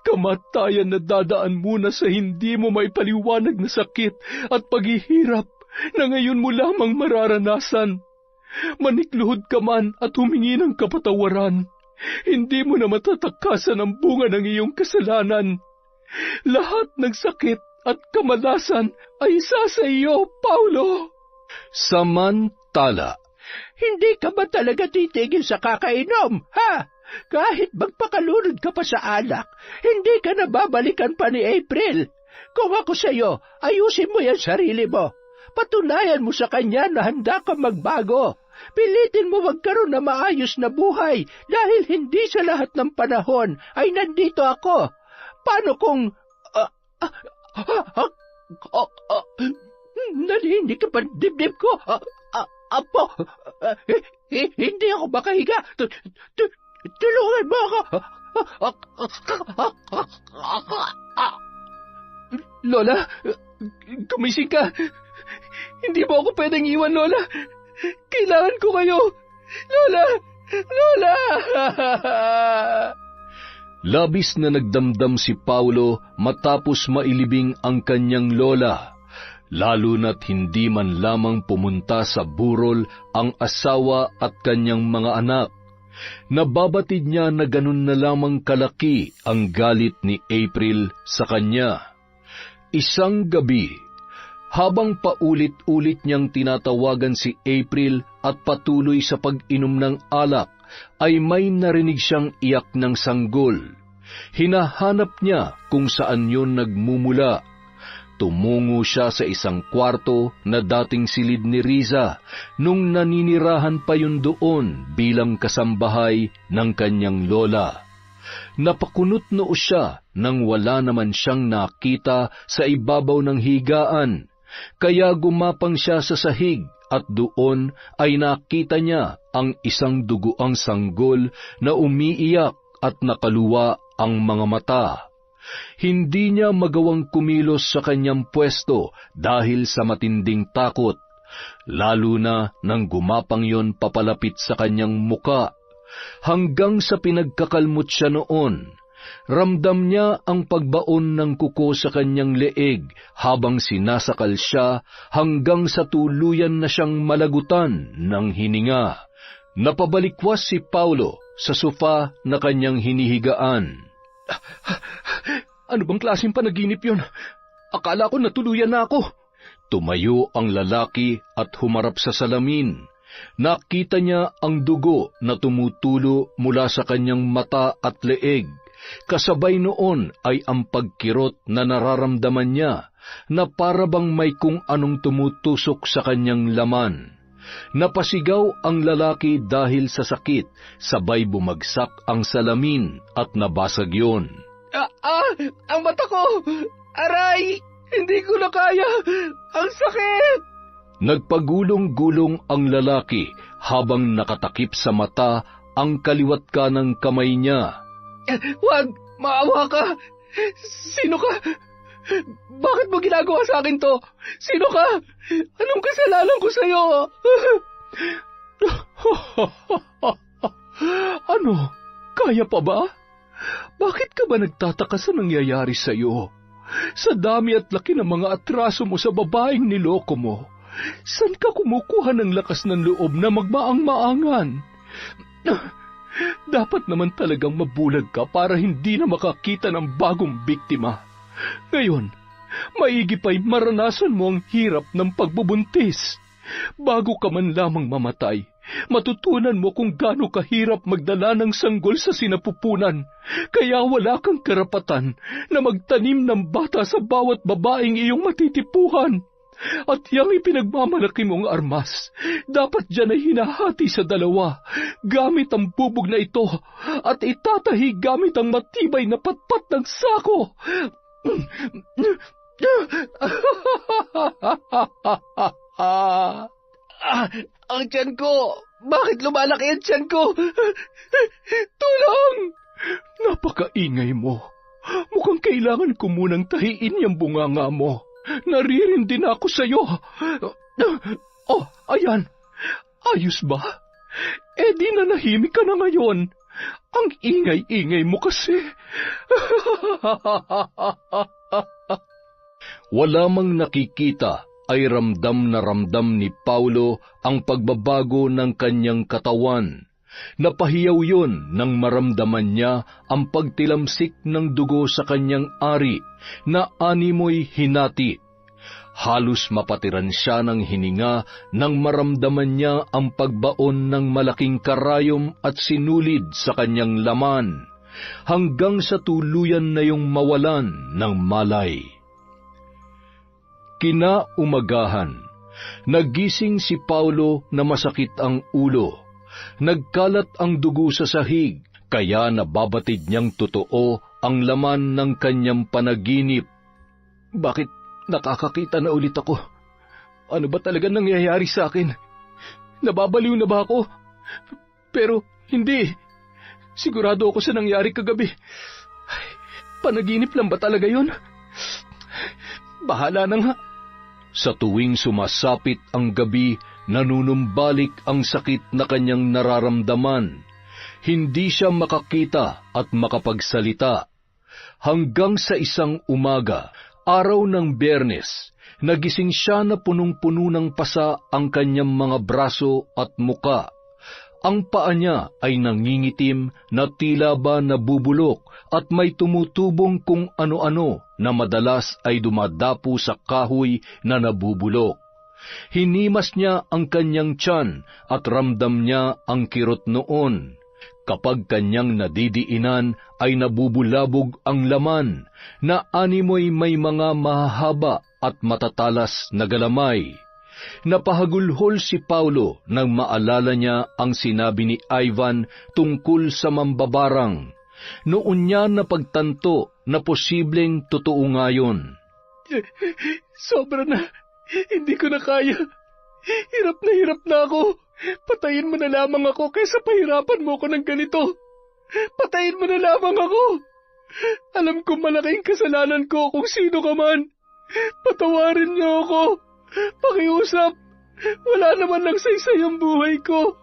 Kamatayan na dadaan muna sa hindi mo maipaliwanag na sakit at paghihirap na ngayon mo lamang mararanasan. Manikluhod ka man at humingi ng kapatawaran, hindi mo na matatakasan ang bunga ng iyong kasalanan. Lahat ng sakit at kamalasan ay isa sa iyo, Paulo. Samantala, hindi ka ba talaga titigil sa kakainom, ha? Kahit magpakalunod ka pa sa alak, hindi ka na babalikan pa ni April. Kung ako sa iyo, ayusin mo yan sarili mo. Patunayan mo sa kanya na handa ka magbago. Pilitin mo magkaroon na maayos na buhay dahil hindi sa lahat ng panahon ay nandito ako. Paano kung... nalinig ka pa dibdib ko? Apo, hindi ako makahiga. Tulungan mo ako. Lola, gumising ka. Hindi mo ako pwedeng iwan, Lola. Kailangan ko kayo. Lola! Lola! Labis na nagdamdam si Paulo matapos mailibing ang kanyang lola, lalo na't hindi man lamang pumunta sa burol ang asawa at kanyang mga anak. Nababatid niya na ganun na lamang kalaki ang galit ni April sa kanya. Isang gabi, habang paulit-ulit niyang tinatawagan si April at patuloy sa pag-inom ng alak, ay may narinig siyang iyak ng sanggol. Hinahanap niya kung saan yun nagmumula. Tumungo siya sa isang kwarto na dating silid ni Riza nung naninirahan pa yun doon bilang kasambahay ng kanyang lola. Napakunot noo siya nang wala naman siyang nakita sa ibabaw ng higaan, kaya gumapang siya sa sahig at doon ay nakita niya ang isang duguang sanggol na umiiyak at nakaluwa ang mga mata. Hindi niya magawang kumilos sa kanyang pwesto dahil sa matinding takot, lalo na nang gumapang yon papalapit sa kanyang muka. Hanggang sa pinagkakalmot siya noon, ramdam niya ang pagbaon ng kuko sa kanyang leeg habang sinasakal siya hanggang sa tuluyan na siyang malagutan ng hininga. Napabalikwas si Paulo sa sofa na kanyang hinihigaan. Ano bang klaseng panaginip yun? Akala ko natuluyan na ako. Tumayo ang lalaki at humarap sa salamin. Nakita niya ang dugo na tumutulo mula sa kanyang mata at leeg. Kasabay noon ay ang pagkirot na nararamdaman niya na para bang may kung anong tumutusok sa kanyang laman. Napasigaw ang lalaki dahil sa sakit, sabay bumagsak ang salamin at nabasag yun. Ang mata ko! Aray! Hindi ko na kaya! Ang sakit! Nagpagulong-gulong ang lalaki habang nakatakip sa mata ang kaliwat kanang kamay niya. Huwag! Maawa ka! Sino ka? Bakit mo ginagawa sa akin to? Sino ka? Anong kasalanan ko sa'yo? Ano? Kaya pa ba? Bakit ka ba nagtataka sa nangyayari sa'yo? Sa dami at laki ng mga atraso mo sa babaeng niloko mo, saan ka kumukuha ng lakas ng loob na magmaang-maangan? Dapat naman talagang mabulag ka para hindi na makakita ng bagong biktima. Ngayon, maigi pa'y maranasan mo ang hirap ng pagbubuntis. Bago ka man lamang mamatay, matutunan mo kung gaano kahirap magdala ng sanggol sa sinapupunan. Kaya wala kang karapatan na magtanim ng bata sa bawat babaeng iyong matitipuhan. At yang ipinagmamalaki mong armas, dapat dyan ay hinahati sa dalawa, gamit ang bubog na ito, at itatahi gamit ang matibay na patpat ng sako. Ang tiyan ko! Bakit lumalaki ang tiyan ko? Tulong! Napakaingay mo. Mukhang kailangan ko munang tahiin yung bunganga mo. Naririndi na ako sa'yo. Oh, ayan. Ayos ba? Di nanahimik ka na ngayon. Ang ingay-ingay mo kasi. Wala mang nakikita ay ramdam na ramdam ni Paulo ang pagbabago ng kanyang katawan. Napahiyaw yun nang maramdaman niya ang pagtilamsik ng dugo sa kanyang ari na animoy hinati. Halos mapatiran siya ng hininga nang maramdaman niya ang pagbaon ng malaking karayom at sinulid sa kanyang laman, hanggang sa tuluyan na yung mawalan ng malay. Kinaumagahan, nagising si Paulo na masakit ang ulo. Nagkalat ang dugo sa sahig, kaya nababatid niyang totoo ang laman ng kanyang panaginip. Bakit nakakakita na ulit ako? Ano ba talaga nangyayari sa akin? Nababaliw na ba ako? Pero hindi. Sigurado ako sa nangyari kagabi. Ay, panaginip lang ba talaga yun? Bahala na nga. Sa tuwing sumasapit ang gabi, nanunumbalik ang sakit na kanyang nararamdaman. Hindi siya makakita at makapagsalita. Hanggang sa isang umaga, araw ng Biyernes, nagising siya na punong-puno ng pasa ang kanyang mga braso at muka. Ang paa niya ay nangingitim na tila ba nabubulok at may tumutubong kung ano-ano na madalas ay dumadapo sa kahoy na nabubulok. Hinimas niya ang kanyang tiyan at ramdam niya ang kirot noon. Kapag kanyang nadidiinan ay nabubulabog ang laman na animoy may mga mahahaba at matatalas na galamay. Napahagulhol si Paulo nang maalala niya ang sinabi ni Ivan tungkol sa mambabarang. Noon niya napagtanto na posibleng totoo nga yun. Sobra na. Hindi ko na kaya. Hirap na ako. Patayin mo na lamang ako kaysa pahirapan mo ko ng ganito. Patayin mo na lamang ako. Alam ko malaking kasalanan ko kung sino ka man. Patawarin niyo ako. Pakiusap, wala naman lang saysay ang buhay ko.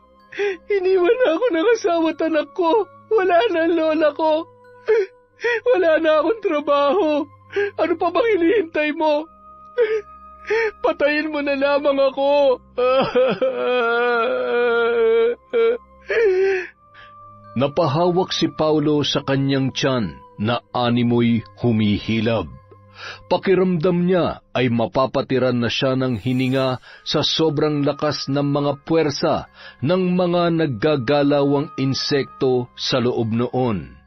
Iniwan na ako ng asawa at anak ko. Wala na ang lola ko. Wala na akong trabaho. Ano pa bang hinihintay mo? Patayin mo na lamang ako. Napahawak si Paulo sa kanyang tiyan na animoy humihilab. Pakiramdam niya ay mapapatiran na siya ng hininga sa sobrang lakas ng mga puwersa ng mga naggagalawang insekto sa loob noon.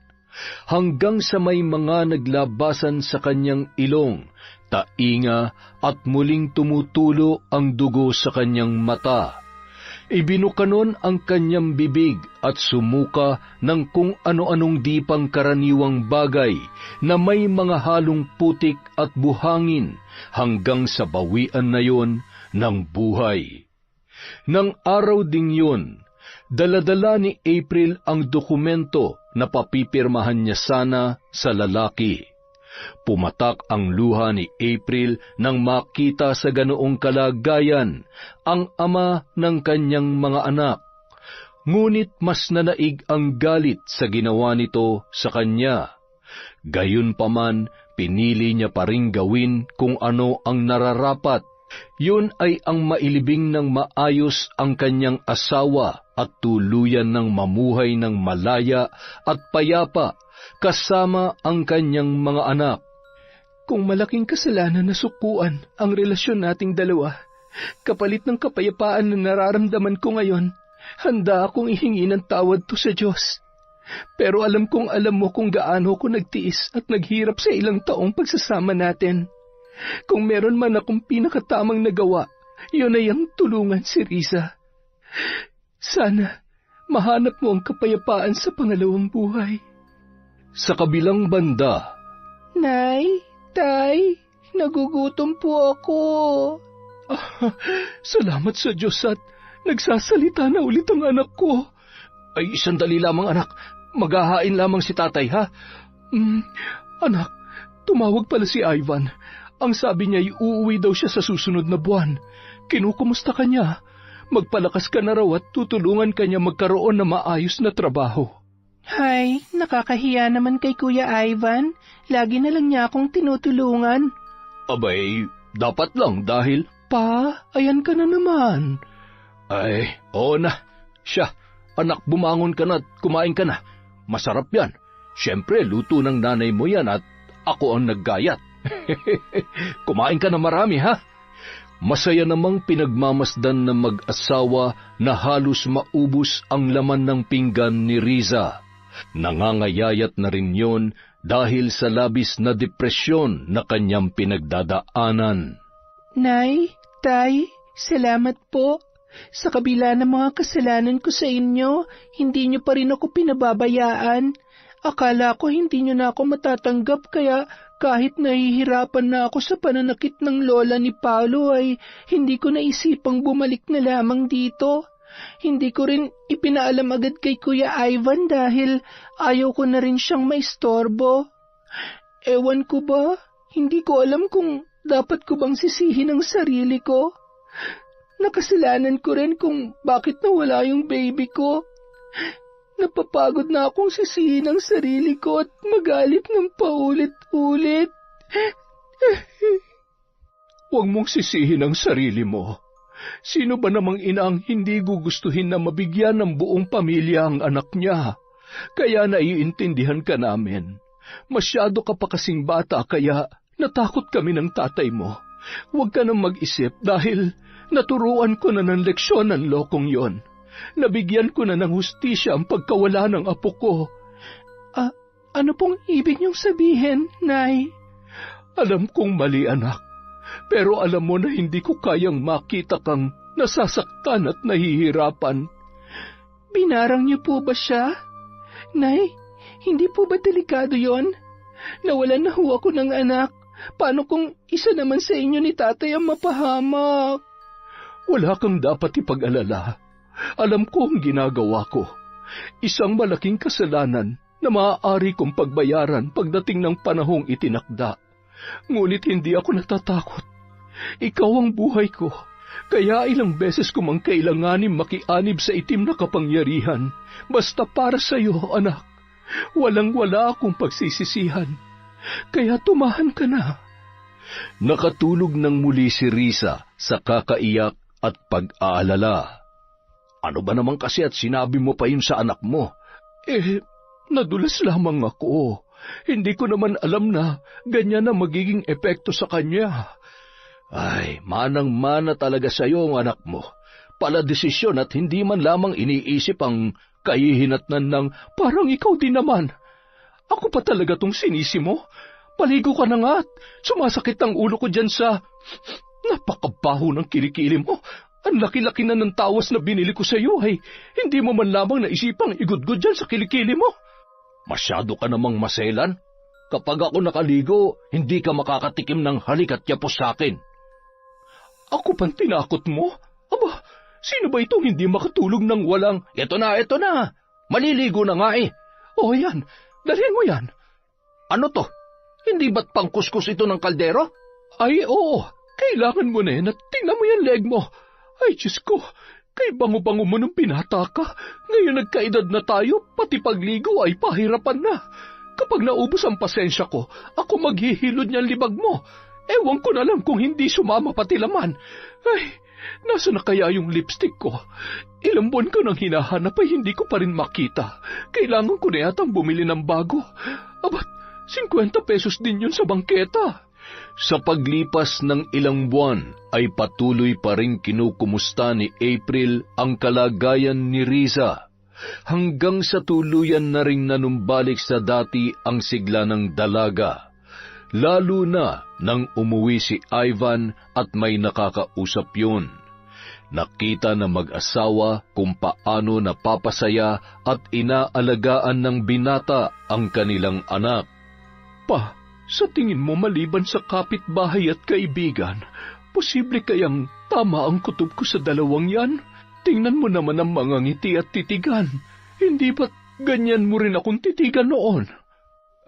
Hanggang sa may mga naglabasan sa kanyang ilong, tainga at muling tumutulo ang dugo sa kanyang mata. Ibinukanon ang kanyang bibig at sumuka ng kung ano-anong di pangkaraniwang bagay na may mga halong putik at buhangin hanggang sa bawian na yon ng buhay. Nang araw ding yun, dala-dala ni April ang dokumento na papipirmahan niya sana sa lalaki. Pumatak ang luha ni April nang makita sa ganoong kalagayan ang ama ng kanyang mga anak. Ngunit mas nanaig ang galit sa ginawa nito sa kanya. Gayunpaman, pinili niya pa ring gawin kung ano ang nararapat. Yun ay ang mailibing ng maayos ang kanyang asawa at tuluyan ng mamuhay ng malaya at payapa kasama ang kanyang mga anak. Kung malaking kasalanan na sukuan ang relasyon nating dalawa, kapalit ng kapayapaan na nararamdaman ko ngayon, handa akong ihingi ng tawad to sa Diyos. Pero alam kong alam mo kung gaano ko nagtiis at naghirap sa ilang taong pagsasama natin. Kung meron man akong pinakatamang nagawa, yun ay ang tulungan si Riza. Sana mahanap mo ang kapayapaan sa pangalawang buhay. Sa kabilang banda, Nay, Tay, nagugutom po ako. Salamat sa Diyos at nagsasalita na ulit ang anak ko. Ay, sandali lamang anak, maghahain lamang si tatay ha. Anak, tumawag pala si Ivan. Ang sabi niya ay uuwi daw siya sa susunod na buwan. Kinukumusta ka niya? Magpalakas ka na raw at tutulungan ka niya magkaroon ng maayos na trabaho. Hay, nakakahiya naman kay Kuya Ivan. Lagi na lang niya akong tinutulungan. Abay, dapat lang dahil... Pa, ayan ka na naman. Ay, oo na. Siya, anak, bumangon ka na at kumain ka na. Masarap yan. Siyempre, luto ng nanay mo yan at ako ang naggayat. Kumain ka na marami, ha? Masaya namang pinagmamasdan ng mag-asawa na halos maubos ang laman ng pinggan ni Riza. Nangangayayat na rin yon dahil sa labis na depresyon na kanyang pinagdadaanan. Nay, Tay, salamat po. Sa kabila ng mga kasalanan ko sa inyo, hindi niyo pa rin ako pinababayaan. Akala ko hindi niyo na ako matatanggap kaya kahit nahihirapan na ako sa pananakit ng lola ni Paulo ay hindi ko naisipang bumalik na lamang dito. Hindi ko rin ipinaalam agad kay Kuya Ivan dahil ayaw ko na rin siyang maistorbo. Ewan ko ba, hindi ko alam kung dapat ko bang sisihin ang sarili ko. Nakasalanan ko rin kung bakit nawala yung baby ko. Napapagod na akong sisihin ang sarili ko at magalit ng paulit-ulit. Huwag mong sisihin ang sarili mo. Sino ba namang ina ang hindi gugustuhin na mabigyan ng buong pamilya ang anak niya? Kaya naiintindihan ka namin. Masyado ka pa kasing bata kaya natakot kami ng tatay mo. Huwag ka nang mag-isip dahil naturuan ko na ng leksyon ang lokong yon. Nabigyan ko na ng hustisya ang pagkawala ng apo ko. Ano pong ibig niyong sabihin, Nay? Alam kong mali, anak. Pero alam mo na hindi ko kayang makita kang nasasaktan at nahihirapan. Binarang niyo po ba siya? Nay, hindi po ba delikado yon? Nawalan na ho ako ng anak. Paano kung isa naman sa inyo ni tatay ang mapahamak? Wala kang dapat ipag-alala. Alam ko ang ginagawa ko. Isang malaking kasalanan na maaari kong pagbayaran pagdating ng panahong itinakda. Ngunit hindi ako natatakot. Ikaw ang buhay ko. Kaya ilang beses ko mang kailanganin makianib sa itim na kapangyarihan. Basta para sa iyo, anak. Walang-wala akong pagsisisihan. Kaya tumahan ka na. Nakatulog ng muli si Risa sa kakaiyak at pag-aalala. Ano ba naman kasi at sinabi mo pa yun sa anak mo? Nadulas lamang ako. Hindi ko naman alam na ganyan na magiging epekto sa kanya. Ay, manang-mana talaga sa iyo ang anak mo. Pala desisyon at hindi man lamang iniisip ang kahihinatnan ng parang ikaw din naman. Ako pa talaga tong sinisi mo. Paligo ka na nga at sumasakit ang ulo ko dyan sa napakabaho ng kilikili mo. Ang laki-laki na ng tawas na binili ko sa iyo ay hindi mo man lamang naisipang igudgod dyan sa kilikili mo. Masyado ka namang maselan. Kapag ako nakaligo, hindi ka makakatikim ng halik at yapos sa akin. Ako pang tinakot mo? Aba, sino ba itong hindi makatulog ng walang... Ito na. Maliligo na nga eh. O yan, dalhin mo yan. Ano to? Hindi ba't pangkuskus ito ng kaldero? Ay oo, kailangan mo na yan at tingnan mo yung leg mo. Ay, Diyos ko, kay bango-bango mo nung pinata ka. Ngayon nagkaedad na tayo, pati pagligo ay pahirapan na. Kapag naubos ang pasensya ko, ako maghihilod niyang libag mo. Ewan ko na lang kung hindi sumama pati laman. Ay, nasa na kaya yung lipstick ko? Ilang buwan ko nang hinahanap ay hindi ko pa rin makita. Kailangan ko na yatang bumili ng bago. Abat, 50 pesos din yun sa bangketa. Sa paglipas ng ilang buwan ay patuloy pa rin kinukumusta ni April ang kalagayan ni Risa hanggang sa tuluyan na ring nanumbalik sa dati ang sigla ng dalaga. Lalo na nang umuwi si Ivan at may nakakausap yun. Nakita na mag-asawa kung paano napapasaya at inaalagaan ng binata ang kanilang anak. Pa, sa tingin mo maliban sa kapitbahay at kaibigan, posible kayang tama ang kutob ko sa dalawang yan? Tingnan mo naman ang mga ngiti at titigan. Hindi ba't ganyan mo rin akong titigan noon?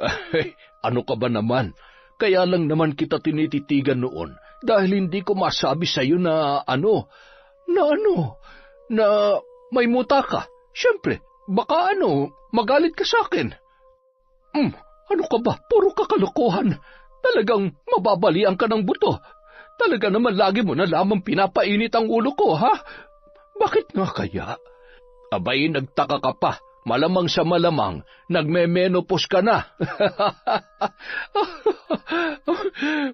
Ay, ano ka ba naman? Kaya lang naman kita tinititigan noon dahil hindi ko masabi sa iyo na may muta ka. Siyempre, baka magalit ka sa akin. Ano ka ba? Puro kakalokohan. Talagang mababalian ka ng buto. Talaga naman lagi mo na lamang pinapainit ang ulo ko, ha? Bakit nga kaya? Abay, nagtaka ka pa. Malamang sa malamang, nagme-menopause ka na.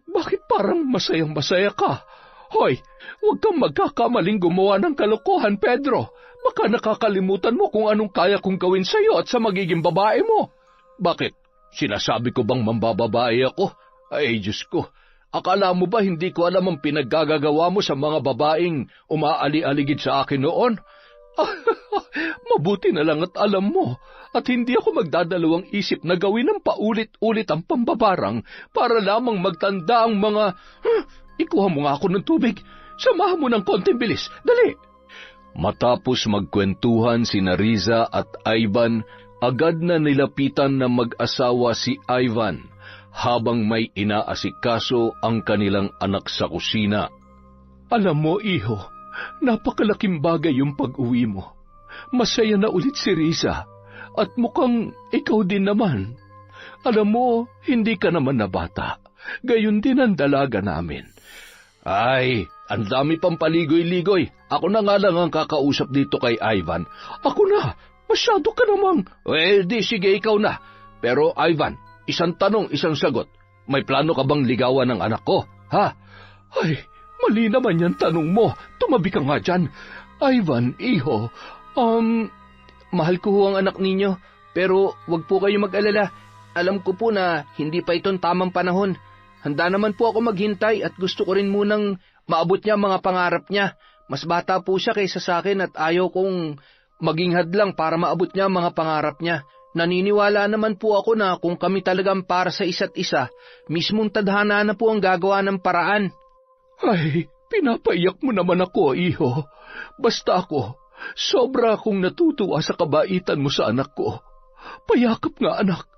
Bakit parang masayang-masaya ka? Hoy, huwag kang magkakamaling gumawa ng kalokohan, Pedro. Baka nakakalimutan mo kung anong kaya kong gawin sa'yo at sa magiging babae mo. Bakit? Sinasabi ko bang mambababae ako? Ay, Diyos ko. Akala mo ba hindi ko alam ang pinaggagawa mo sa mga babaeng umaali-aligid sa akin noon? Mabuti na lang at alam mo at hindi ako magdadalawang isip na gawin ng paulit-ulit ang pambabarang para lamang magtanda ang mga... Ikuha mo nga ako ng tubig. Samahan mo ng konting bilis. Dali! Matapos magkwentuhan sina Riza at Ivan, agad na nilapitan ng mag-asawa si Ivan habang may inaasikaso ang kanilang anak sa kusina. Alam mo, iho, napakalaking bagay yung pag-uwi mo. Masaya na ulit si Riza at mukhang ikaw din naman. Alam mo, hindi ka naman na bata. Gayon din ang dalaga namin. Ay, ang dami pang paligoy-ligoy. Ako na nga lang ang kakausap dito kay Ivan. Ako na, masyado ka namang. Di sige, ikaw na. Pero Ivan, isang tanong, isang sagot. May plano ka bang ligawan ng anak ko, ha? Ay, mali naman yan tanong mo. Tumabi ka nga dyan. Ivan, iho, Mahal ko ho ang anak ninyo, pero wag po kayo mag-alala. Alam ko po na hindi pa itong tamang panahon. Handa naman po ako maghintay at gusto ko rin munang maabot niya mga pangarap niya. Mas bata po siya kaysa sa akin at ayaw kong maging hadlang para maabot niya mga pangarap niya. Naniniwala naman po ako na kung kami talagang para sa isa't isa, mismong tadhana na po ang gagawa ng paraan. Ay, pinapaiyak mo naman ako, iho. Basta ako, sobra akong natutuwa sa kabaitan mo sa anak ko. Payakap nga, anak.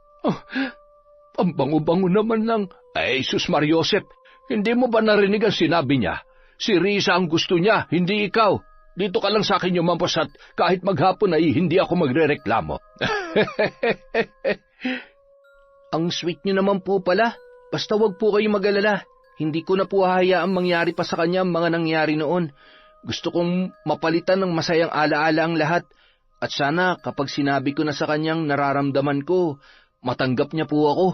Ang bango-bango naman lang. Ay, Sus Mariosep, hindi mo ba narinig ang sinabi niya? Si Riza ang gusto niya, hindi ikaw. Dito ka lang sa akin yumampos at kahit maghapon ay hindi ako magrereklamo. Ang sweet niyo naman po pala. Basta wag po kayo mag-alala. Hindi ko na po hahayaang mangyari pa sa kanya ang mga nangyari noon. Gusto kong mapalitan ng masayang alaala ang lahat. At sana kapag sinabi ko na sa kanyang nararamdaman ko, matanggap niya po ako.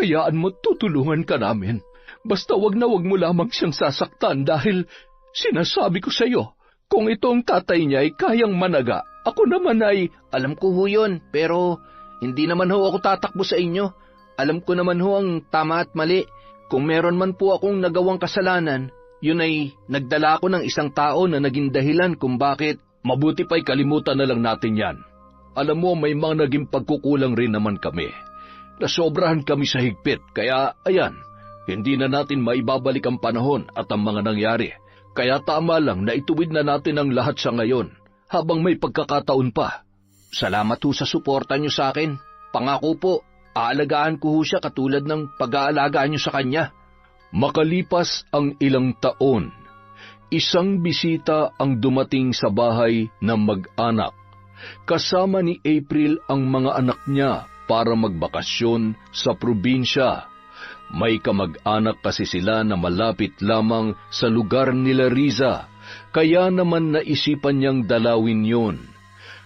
Hayaan mo, tutulungan ka namin. Basta wag na wag mo lamang siyang sasaktan dahil sinasabi ko sa iyo, kung itong tatay niya ay kayang managa, ako naman ay... Alam ko ho yun, pero hindi naman ho ako tatakbo sa inyo. Alam ko naman ho ang tama at mali. Kung meron man po akong nagawang kasalanan, yun ay nagdala ko ng isang tao na naging dahilan kung bakit. Mabuti pa'y kalimutan na lang natin yan. Alam mo, may mga naging pagkukulang rin naman kami. Nasobrahan kami sa higpit, kaya ayan, hindi na natin maibabalik ang panahon at ang mga nangyari. Kaya tama lang na ituwid na natin ang lahat sa ngayon, habang may pagkakataon pa. Salamat ho sa suporta niyo sa akin. Pangako po, aalagaan ko ho siya katulad ng pag-aalagaan niyo sa kanya. Makalipas ang ilang taon, isang bisita ang dumating sa bahay ng mag-anak. Kasama ni April ang mga anak niya para magbakasyon sa probinsya. May kamag-anak kasi sila na malapit lamang sa lugar nila Riza, kaya naman naisipan niyang dalawin yon.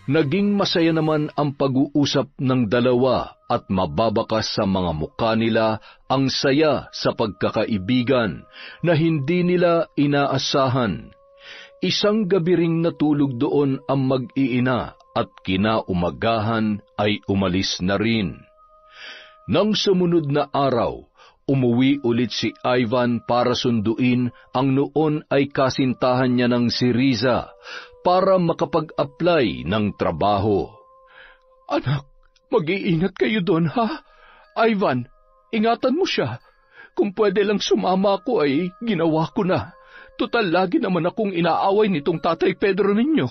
Naging masaya naman ang pag-uusap ng dalawa at mababakas sa mga mukha nila ang saya sa pagkakaibigan na hindi nila inaasahan. Isang gabi ring natulog doon ang mag-iina at kinaumagahan ay umalis na rin. Nang sumunod na araw, umuwi ulit si Ivan para sunduin ang noon ay kasintahan niya ng si Riza para makapag-apply ng trabaho. Anak, mag-iingat kayo doon, ha? Ivan, ingatan mo siya. Kung pwede lang sumama ako ay ginawa ko na. Total lagi naman akong inaaway nitong Tatay Pedro ninyo.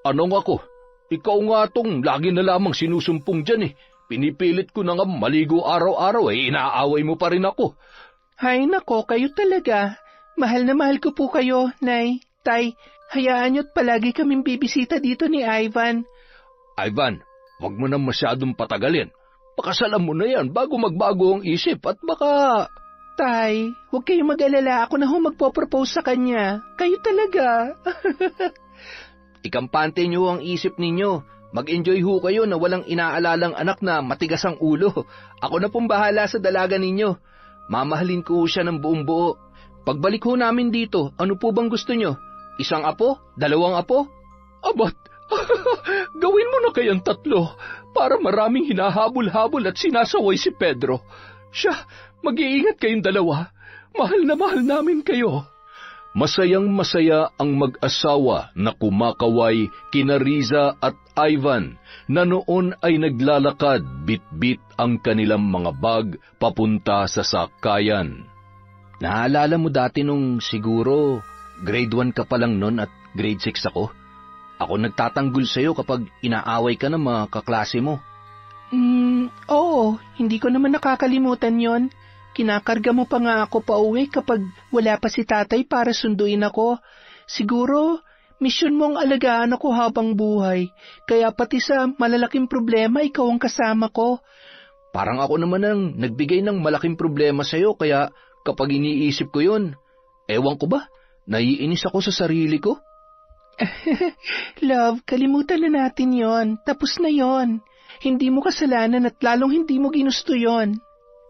Anong ako? Ikaw nga tong lagi na lamang sinusumpong dyan eh. Pinipilit ko na nga maligo araw-araw eh, inaaway mo pa rin ako. Hay nako, kayo talaga. Mahal na mahal ko po kayo, Nay, Tay. Hayaan niyo't palagi kaming bibisita dito ni Ivan. Ivan, wag mo na masyadong patagalin. Pakasalan mo na yan bago magbago ang isip at baka... Tay, huwag kayong mag-alala. Ako na ho magpo-propose sa kanya. Kayo talaga. Ikampante niyo ang isip ninyo. Mag-enjoy ho kayo na walang inaalalang anak na matigas ang ulo. Ako na pong bahala sa dalaga ninyo. Mamahalin ko siya ng buong buo. Pagbalik ho namin dito, ano po bang gusto nyo? Isang apo? Dalawang apo? Abat, gawin mo na kayang 3 para maraming hinahabol-habol at sinasaway si Pedro. Siya, mag-iingat kayong 2. Mahal na mahal namin kayo. Masayang-masaya ang mag-asawa na kumakaway kina Riza at Ivan na noon ay naglalakad bit-bit ang kanilang mga bag papunta sa sakayan. Naalala mo dati nung siguro grade 1 ka pa lang noon at grade 6 ako? ako nagtatanggol sa'yo kapag inaaway ka ng mga kaklase mo. Oo, hindi ko naman nakakalimutan yon. Kinakarga mo pa nga ako pauwi kapag wala pa si tatay para sunduin ako. Siguro, misyon mong alagaan ako habang buhay, kaya pati sa malalaking problema ikaw ang kasama ko. Parang ako naman ang nagbigay ng malaking problema sa'yo, kaya kapag iniisip ko yun, ewan ko ba, naiinis ako sa sarili ko. Love, kalimutan na natin yon. Tapos na yon. Hindi mo kasalanan at lalong hindi mo ginusto yon.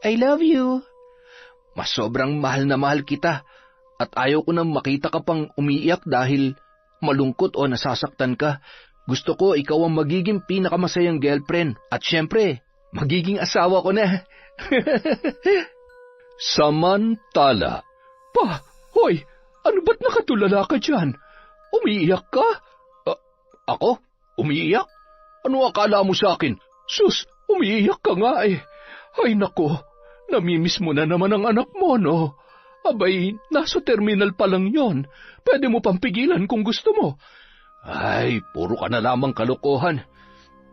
I love you. Mas sobrang mahal na mahal kita at ayaw ko nang makita ka pang umiiyak dahil malungkot o nasasaktan ka. Gusto ko ikaw ang magiging pinakamasayang girlfriend at syempre, magiging asawa ko na. Samantala, hoy, ano ba't nakatulala ka dyan? Umiiyak ka? Ako? Umiiyak? Ano akala mo sa akin? Sus, umiiyak ka nga eh. Ay nako, namimiss mo na naman ang anak mo, no? Abay, nasa terminal pa lang yon. Pwede mo pang pigilan kung gusto mo. Ay, puro ka na lamang kalokohan.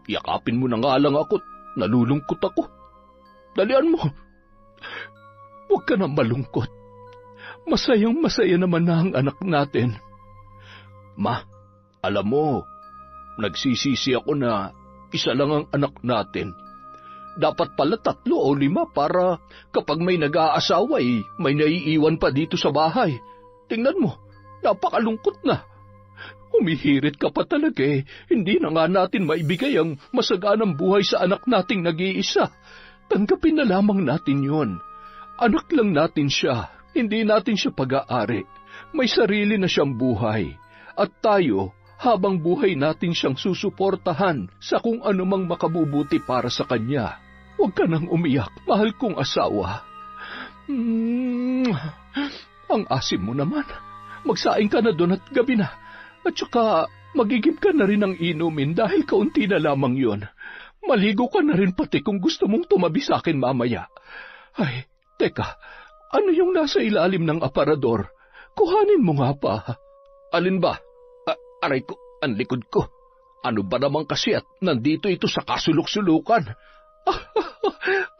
Yakapin mo na nga lang ako. Nalulungkot ako. Dalian mo. Huwag ka na malungkot. Masayang masaya naman na ang anak natin. Ma, alam mo, nagsisisi ako na isa lang ang anak natin. Dapat pala 3 o 5 para kapag may nag-aasawa may naiiwan pa dito sa bahay. Tingnan mo, napakalungkot na. Humihirit ka pa talaga eh. Hindi na nga natin maibigay ang masaganang buhay sa anak nating nag-iisa. Tanggapin na lamang natin yon. Anak lang natin siya. Hindi natin siya pag-aari. May sarili na siyang buhay. At tayo, habang buhay natin siyang susuportahan sa kung anumang makabubuti para sa kanya. Huwag ka nang umiyak, mahal kong asawa. Ang asim mo naman. Magsaing ka na doon at gabi na. At saka magigib ka na rin ng inumin dahil kaunti na lamang yon. Maligo ka na rin pati kung gusto mong tumabi sa akin mamaya. Ay, teka, ano yung nasa ilalim ng aparador? Kuhanin mo nga pa. Alin ba? Aray ko, ang likod ko. Ano ba naman kasi at nandito ito sa kasulok-sulukan?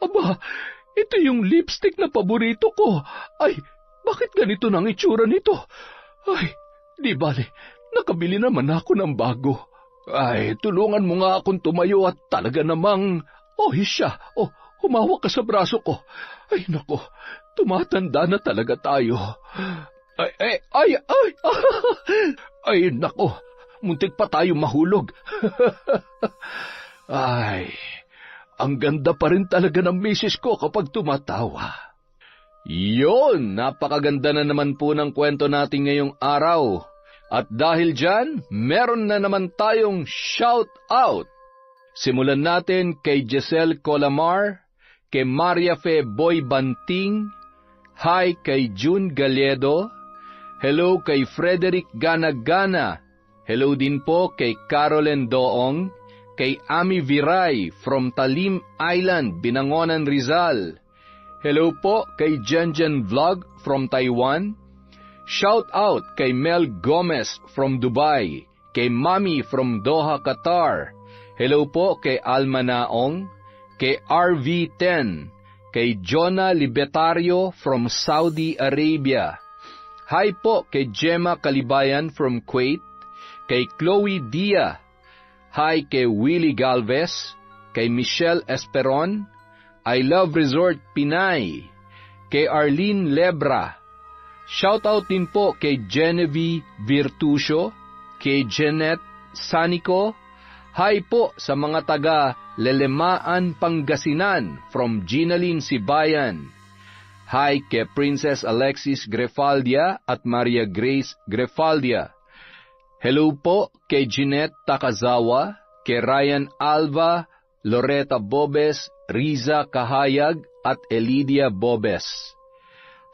Aba, ito yung lipstick na paborito ko. Ay, bakit ganito nang itsura nito? Ay, di bale, nakabili naman ako ng bago. Ay, tulungan mo nga akong tumayo at talaga namang... Siya. Humawak ka sa braso ko. Ay, nako, tumatanda na talaga tayo. Ay, nako, muntik pa tayo mahulog. Ay, ang ganda pa rin talaga ng misis ko kapag tumatawa. Yon, napakaganda na naman po ng kwento natin ngayong araw. At dahil dyan, meron na naman tayong shout out. Simulan natin kay Giselle Colamar, kay Maria Fe Boy Banting, hi kay June Galedo, hello kay Frederick Gana-Gana, hello din po kay Caroline Doong, kay Ami Viray from Talim Island, Binangonan, Rizal. Hello po kay Janjan Vlog from Taiwan. Shout out kay Mel Gomez from Dubai, kay Mami from Doha, Qatar. Hello po kay Alma Naong, kay RV10, kay Jonah Libertario from Saudi Arabia. Hi po kay Gemma Kalibayan from Kuwait, kay Chloe Dia. Hi kay Willie Galvez, kay Michelle Esperon, I Love Resort Pinay, kay Arlene Lebra. Shoutout din po kay Genevieve Virtusio, kay Jeanette Sanico. Hi po sa mga taga Lelemaan, Pangasinan from Ginaline Sibayan. Hi kay Princess Alexis Grefaldia at Maria Grace Grefaldia. Hello po kay Jeanette Takazawa, kay Ryan Alva, Loretta Bobes, Riza Kahayag at Elidia Bobes.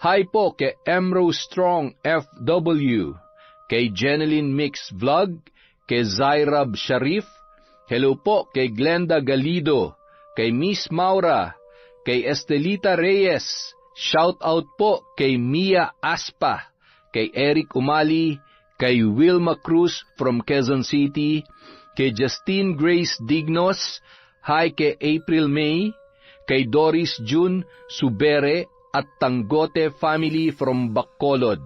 Hi po kay Emro Strong FW, kay Jeneline Mix Vlog, kay Zairab Sharif. Hello po kay Glenda Galido, kay Miss Maura, kay Estelita Reyes. Shout out po kay Mia Aspa, kay Eric Umali, kay Wilma Cruz from Quezon City, kay Justine Grace Dignos, hi kay April May, kay Doris June Subere at Tanggote family from Bacolod.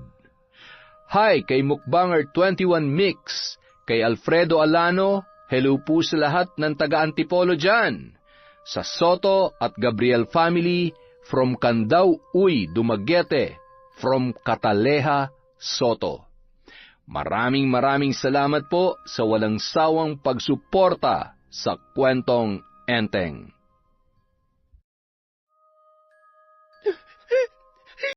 Hi kay Mukbanger 21 Mix, kay Alfredo Alano, hello po sa lahat ng taga-Antipolo dyan. Sa Soto at Gabriel family from Candao Uy, Dumaguete, from Cataleja, Soto. Maraming salamat po sa walang sawang pagsuporta sa Kwentong Enteng.